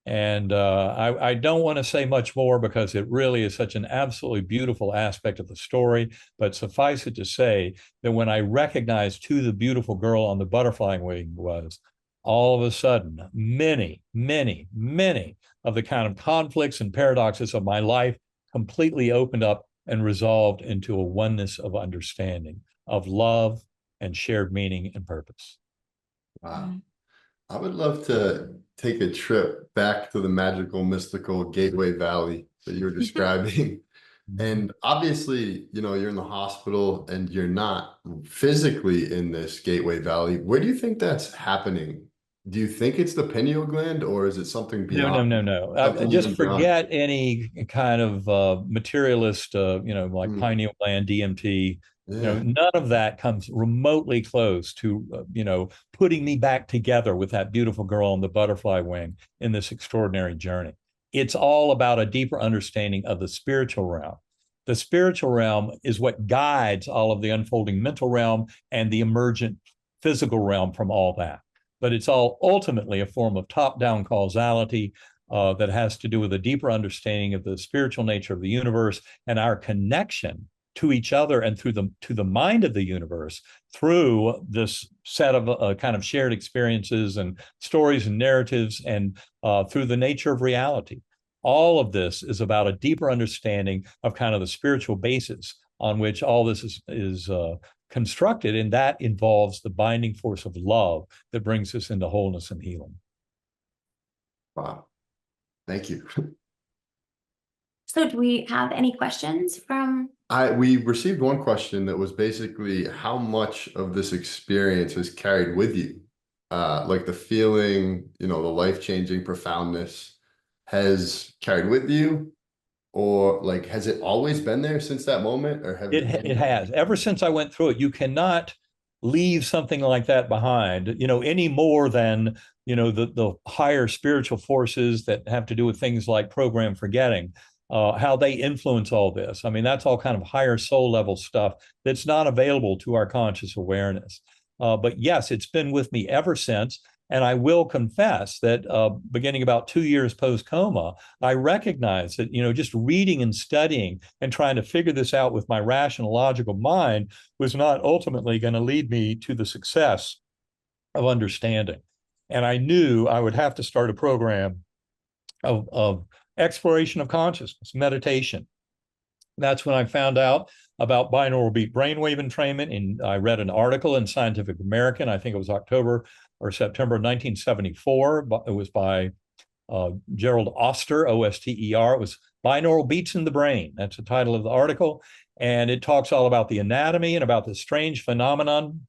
And I don't want to say much more because it really is such an absolutely beautiful aspect of the story. But suffice it to say that when I recognized who the beautiful girl on the butterfly wing was, all of a sudden, many, many, many of the kind of conflicts and paradoxes of my life completely opened up and resolved into a oneness of understanding, of love and shared meaning and purpose. Wow. I would love to take a trip back to the magical, mystical Gateway Valley that you were describing. And obviously, you're in the hospital and you're not physically in this Gateway Valley. Where do you think that's happening? Do you think it's the pineal gland, or is it something beyond? No. Just forget any kind of materialist, like pineal gland, DMT. Yeah. None of that comes remotely close to, putting me back together with that beautiful girl on the butterfly wing in this extraordinary journey. It's all about a deeper understanding of the spiritual realm. The spiritual realm is what guides all of the unfolding mental realm and the emergent physical realm from all that. But it's all ultimately a form of top-down causality that has to do with a deeper understanding of the spiritual nature of the universe and our connection to each other and to the mind of the universe through this set of kind of shared experiences and stories and narratives and through the nature of reality. All of this is about a deeper understanding of kind of the spiritual basis on which all this is constructed, and that involves the binding force of love that brings us into wholeness and healing. Wow. Thank you. So do we have any questions from? We received one question that was basically how much of this experience is carried with you? Like the feeling, the life-changing profoundness has carried with you, or like, has it always been there since that moment, or have it has. Ever since I went through it, you cannot leave something like that behind, any more than, the higher spiritual forces that have to do with things like program forgetting, how they influence all this. I mean, that's all kind of higher soul level stuff that's not available to our conscious awareness. But yes, it's been with me ever since. And I will confess that beginning about 2 years post-coma, I recognized that, just reading and studying and trying to figure this out with my rational, logical mind was not ultimately going to lead me to the success of understanding. And I knew I would have to start a program of exploration of consciousness, meditation. That's when I found out about binaural beat brainwave entrainment. And I read an article in Scientific American, I think it was October or September 1974. It was by Gerald Oster, O-S-T-E-R. It was Binaural Beats in the Brain. That's the title of the article. And it talks all about the anatomy and about the strange phenomenon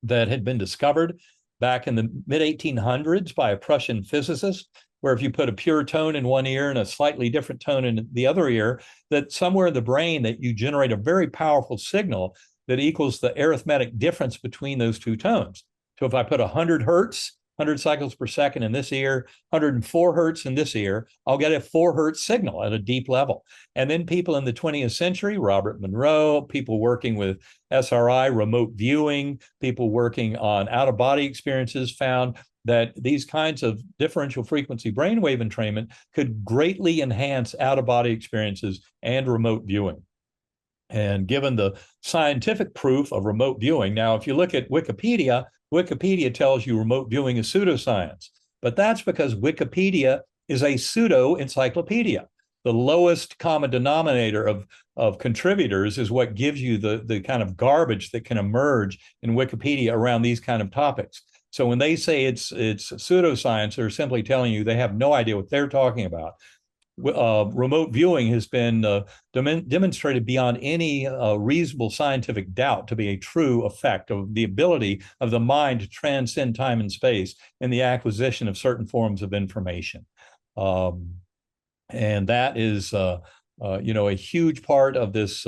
that had been discovered back in the mid-1800s by a Prussian physicist, where if you put a pure tone in one ear and a slightly different tone in the other ear, that somewhere in the brain that you generate a very powerful signal that equals the arithmetic difference between those two tones. So if I put 100 hertz, 100 cycles per second in this ear, 104 hertz in this ear, I'll get a 4 hertz signal at a deep level. And then people in the 20th century, Robert Monroe, people working with SRI, remote viewing, people working on out-of-body experiences found that these kinds of differential frequency brainwave entrainment could greatly enhance out-of-body experiences and remote viewing. And given the scientific proof of remote viewing, now, if you look at Wikipedia, Wikipedia tells you remote viewing is pseudoscience, but that's because Wikipedia is a pseudo encyclopedia. The lowest common denominator of contributors is what gives you the kind of garbage that can emerge in Wikipedia around these kind of topics. So when they say it's pseudoscience, they're simply telling you they have no idea what they're talking about. Remote viewing has been demonstrated beyond any reasonable scientific doubt to be a true effect of the ability of the mind to transcend time and space in the acquisition of certain forms of information. And that is, a huge part of this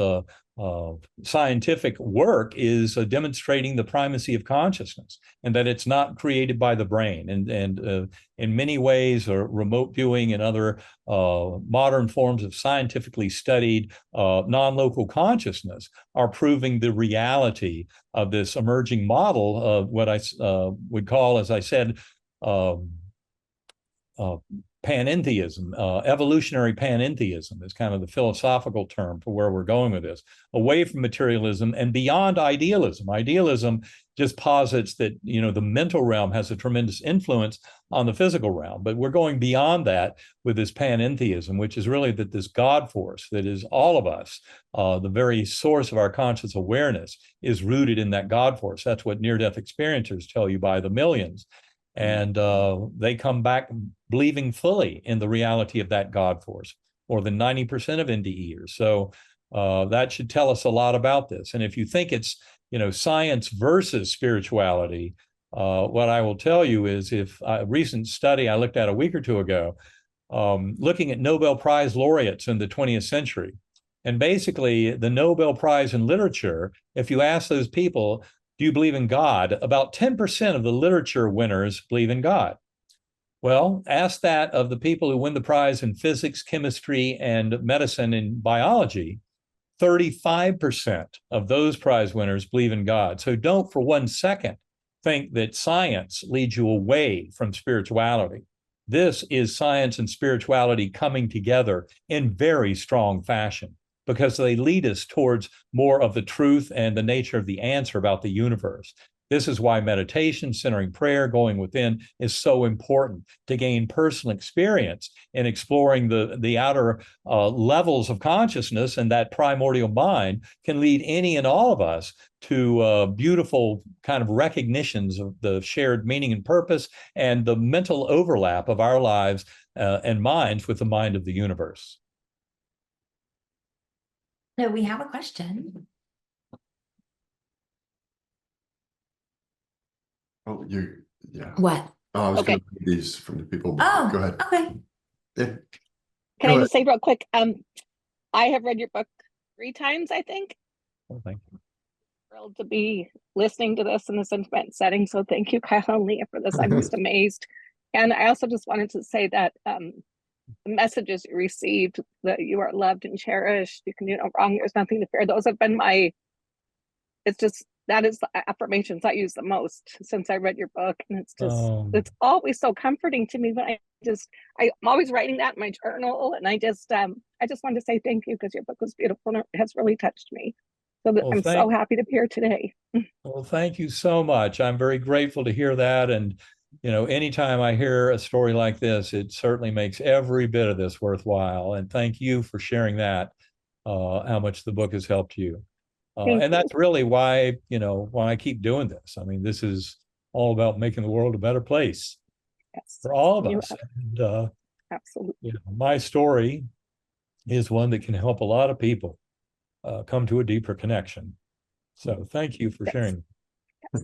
scientific work is demonstrating the primacy of consciousness and that it's not created by the brain. And in many ways, remote viewing and other modern forms of scientifically studied non-local consciousness are proving the reality of this emerging model of what I would call, as I said, panentheism, evolutionary panentheism is kind of the philosophical term for where we're going with this, away from materialism and beyond idealism. Idealism just posits that, the mental realm has a tremendous influence on the physical realm, but we're going beyond that with this panentheism, which is really that this God force that is all of us, the very source of our conscious awareness is rooted in that God force. That's what near-death experiencers tell you by the millions. And they come back believing fully in the reality of that God force, more than 90% of NDEers. So that should tell us a lot about this. And if you think it's, science versus spirituality, what I will tell you is if a recent study I looked at a week or two ago, looking at Nobel Prize laureates in the 20th century, and basically the Nobel Prize in literature, if you ask those people, do you believe in God? About 10% of the literature winners believe in God. Well, ask that of the people who win the prize in physics, chemistry, and medicine and biology. 35% of those prize winners believe in God. So don't for 1 second think that science leads you away from spirituality. This is science and spirituality coming together in very strong fashion, because they lead us towards more of the truth and the nature of the answer about the universe. This is why meditation, centering prayer, going within is so important to gain personal experience in exploring the outer levels of consciousness, and that primordial mind can lead any and all of us to beautiful kind of recognitions of the shared meaning and purpose and the mental overlap of our lives and minds with the mind of the universe. So we have a question. Oh, yeah. What? Oh, I was Okay. going to read these from the people. Oh, Go ahead. okay. Yeah. Can Go I just say real quick? I have read your book 3 times, I think. Well, thank you. Thrilled to be listening to this in this intimate setting. So thank you, Kyle and Leah, for this. I'm just amazed. And I also just wanted to say that the messages you received, that you are loved and cherished, you can do no wrong, there's nothing to fear. Those have been that is the affirmations I use the most since I read your book. And it's just, it's always so comforting to me when I'm always writing that in my journal. And I just wanted to say thank you, because your book was beautiful and it has really touched me. So I'm so happy to be here today. Well, thank you so much. I'm very grateful to hear that. And anytime I hear a story like this, it certainly makes every bit of this worthwhile. And thank you for sharing that, how much the book has helped you. Thank And you. that's really why, why I keep doing this. I mean, this is all about making the world a better place Yes. for all of You us. And, absolutely. my story is one that can help a lot of people come to a deeper connection. So thank you for Yes. sharing.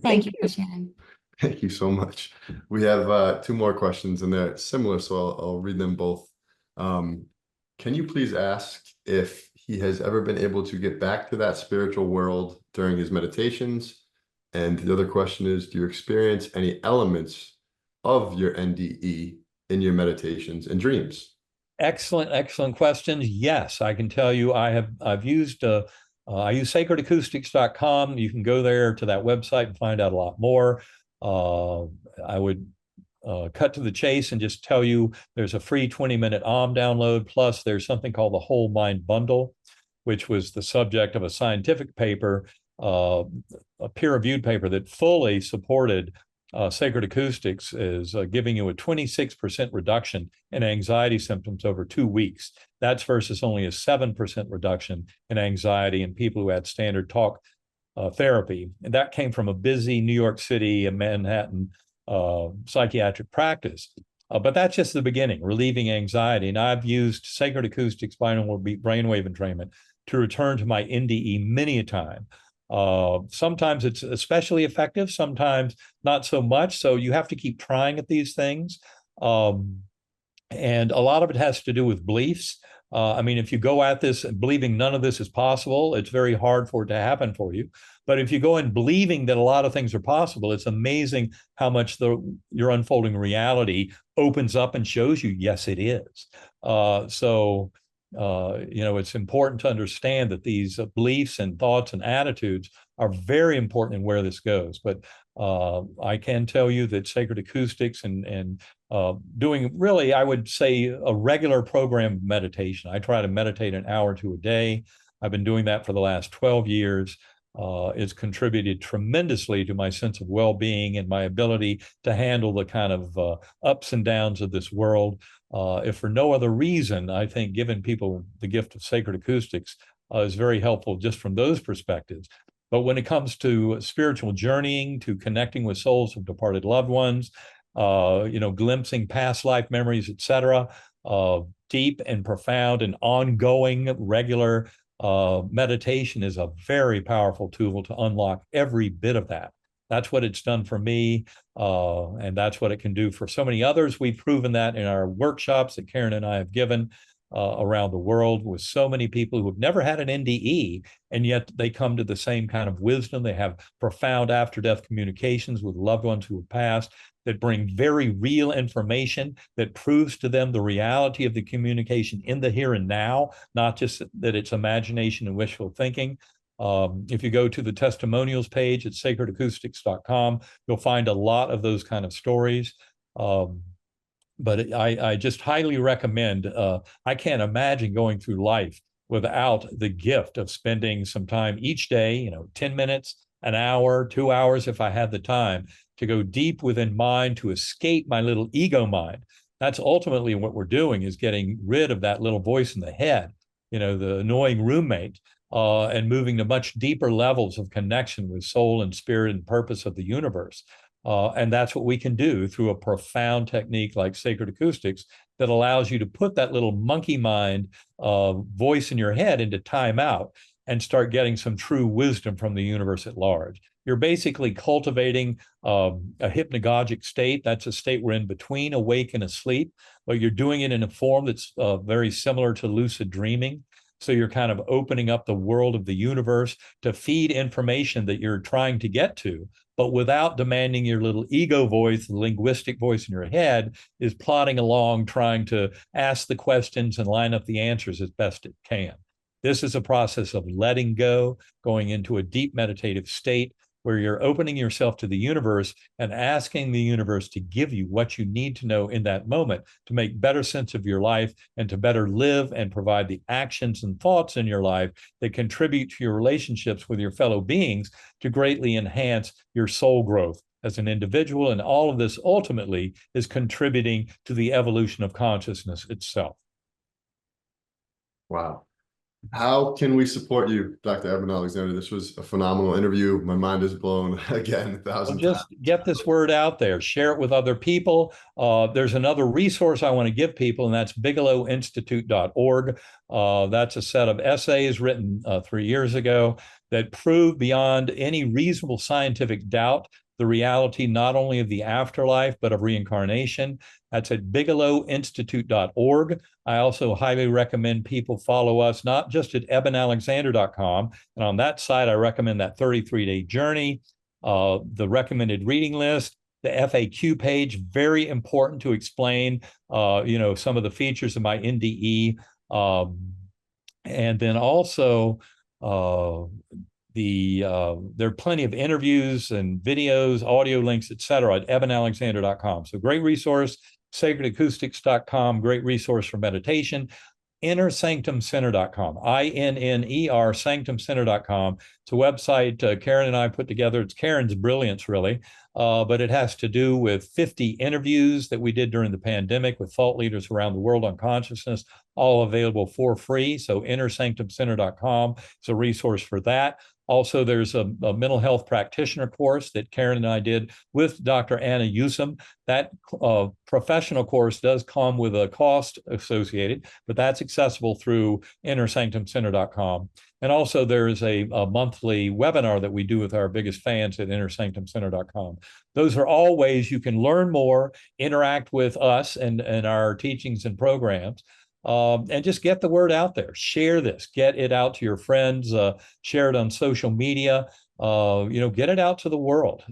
Thank you for sharing. Thank you so much. We have two more questions and they're similar, so I'll read them both. Can you please ask if he has ever been able to get back to that spiritual world during his meditations? And the other question is, do you experience any elements of your NDE in your meditations and dreams? Excellent questions. Yes, I can tell you I've used I use sacredacoustics.com. You can go there to that website and find out a lot more. I would cut to the chase and just tell you there's a free 20-minute download. Plus, there's something called the Whole Mind Bundle, which was the subject of a scientific paper, a peer-reviewed paper that fully supported Sacred Acoustics is giving you a 26% reduction in anxiety symptoms over 2 weeks. That's versus only a 7% reduction in anxiety in people who had standard talk therapy. And that came from a busy New York City and Manhattan psychiatric practice. But that's just the beginning, relieving anxiety. And I've used Sacred Acoustics binaural brainwave entrainment to return to my NDE many a time. Sometimes it's especially effective, sometimes not so much. So you have to keep trying at these things. And a lot of it has to do with beliefs. I mean, if you go at this believing none of this is possible, it's very hard for it to happen for you. But if you go in believing that a lot of things are possible, it's amazing how much your unfolding reality opens up and shows you, yes, it is. It's important to understand that these beliefs and thoughts and attitudes are very important in where this goes. But I can tell you that Sacred Acoustics and doing really, I would say, a regular program of meditation. I try to meditate an hour to a day. I've been doing that for the last 12 years. It's contributed tremendously to my sense of well-being and my ability to handle the kind of ups and downs of this world. If for no other reason, I think giving people the gift of Sacred Acoustics is very helpful just from those perspectives. But when it comes to spiritual journeying, to connecting with souls of departed loved ones, glimpsing past life memories, etc., deep and profound and ongoing regular meditation is a very powerful tool to unlock every bit of that. That's what it's done for me, and that's what it can do for so many others. We've proven that in our workshops that Karen and I have given around the world with so many people who have never had an NDE, and yet they come to the same kind of wisdom. They have profound after-death communications with loved ones who have passed that bring very real information that proves to them the reality of the communication in the here and now, not just that it's imagination and wishful thinking. If you go to the testimonials page at sacredacoustics.com, you'll find a lot of those kind of stories. But I just highly recommend, I can't imagine going through life without the gift of spending some time each day, 10 minutes, an hour, 2 hours, if I had the time, to go deep within mind, to escape my little ego mind. That's ultimately what we're doing, is getting rid of that little voice in the head, the annoying roommate, and moving to much deeper levels of connection with soul and spirit and purpose of the universe. And that's what we can do through a profound technique like Sacred Acoustics that allows you to put that little monkey mind voice in your head into timeout and start getting some true wisdom from the universe at large. You're basically cultivating a hypnagogic state. That's a state we're in between awake and asleep, but you're doing it in a form that's very similar to lucid dreaming. So you're kind of opening up the world of the universe to feed information that you're trying to get to, but without demanding your little ego voice. The linguistic voice in your head is plodding along, trying to ask the questions and line up the answers as best it can. This is a process of letting go, going into a deep meditative state where you're opening yourself to the universe and asking the universe to give you what you need to know in that moment to make better sense of your life and to better live and provide the actions and thoughts in your life that contribute to your relationships with your fellow beings to greatly enhance your soul growth as an individual. And all of this ultimately is contributing to the evolution of consciousness itself. Wow. How can we support you, Dr. Eben Alexander? This was a phenomenal interview. My mind is blown again 1,000 times. Just get this word out there, share it with other people. There's another resource I want to give people, and that's bigelowinstitute.org. That's a set of essays written 3 years ago that prove beyond any reasonable scientific doubt the reality not only of the afterlife, but of reincarnation. That's at bigelowinstitute.org. I also highly recommend people follow us, not just at ebenalexander.com. And on that site, I recommend that 33-day journey, the recommended reading list, the FAQ page, very important to explain, some of the features of my NDE. And then also, there are plenty of interviews and videos, audio links, etc. at ebenalexander.com. So great resource, sacredacoustics.com, great resource for meditation. InnerSanctumCenter.com, INNER sanctumcenter.com. It's a website Karen and I put together. It's Karen's brilliance, really, but it has to do with 50 interviews that we did during the pandemic with thought leaders around the world on consciousness, all available for free. So InnerSanctumCenter.com is a resource for that. Also, there's a mental health practitioner course that Karen and I did with Dr. Anna Yusum. That professional course does come with a cost associated, but that's accessible through InnerSanctumCenter.com. And also there is a monthly webinar that we do with our biggest fans at InnerSanctumCenter.com. Those are all ways you can learn more, interact with us and our teachings and programs. And just get the word out there. Share this, get it out to your friends, share it on social media, get it out to the world.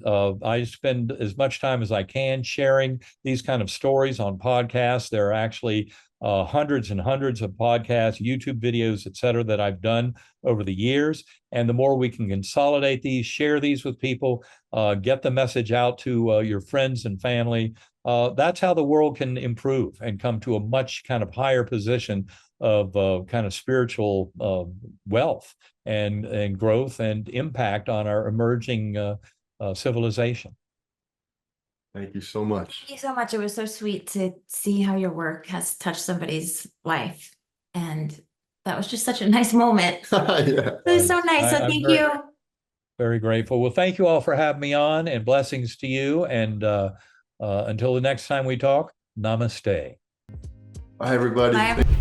I spend as much time as I can sharing these kind of stories on podcasts. There are actually hundreds and hundreds of podcasts, YouTube videos, et cetera, that I've done over the years. And the more we can consolidate these, share these with people, get the message out to your friends and family, that's how the world can improve and come to a much kind of higher position of kind of spiritual wealth and growth and impact on our emerging civilization. Thank you so much. Thank you so much. It was so sweet to see how your work has touched somebody's life. And that was just such a nice moment. Yeah. It was so nice. So thank you. Very grateful. Well, thank you all for having me on, and blessings to you. And until the next time we talk, namaste. Bye, everybody. Bye.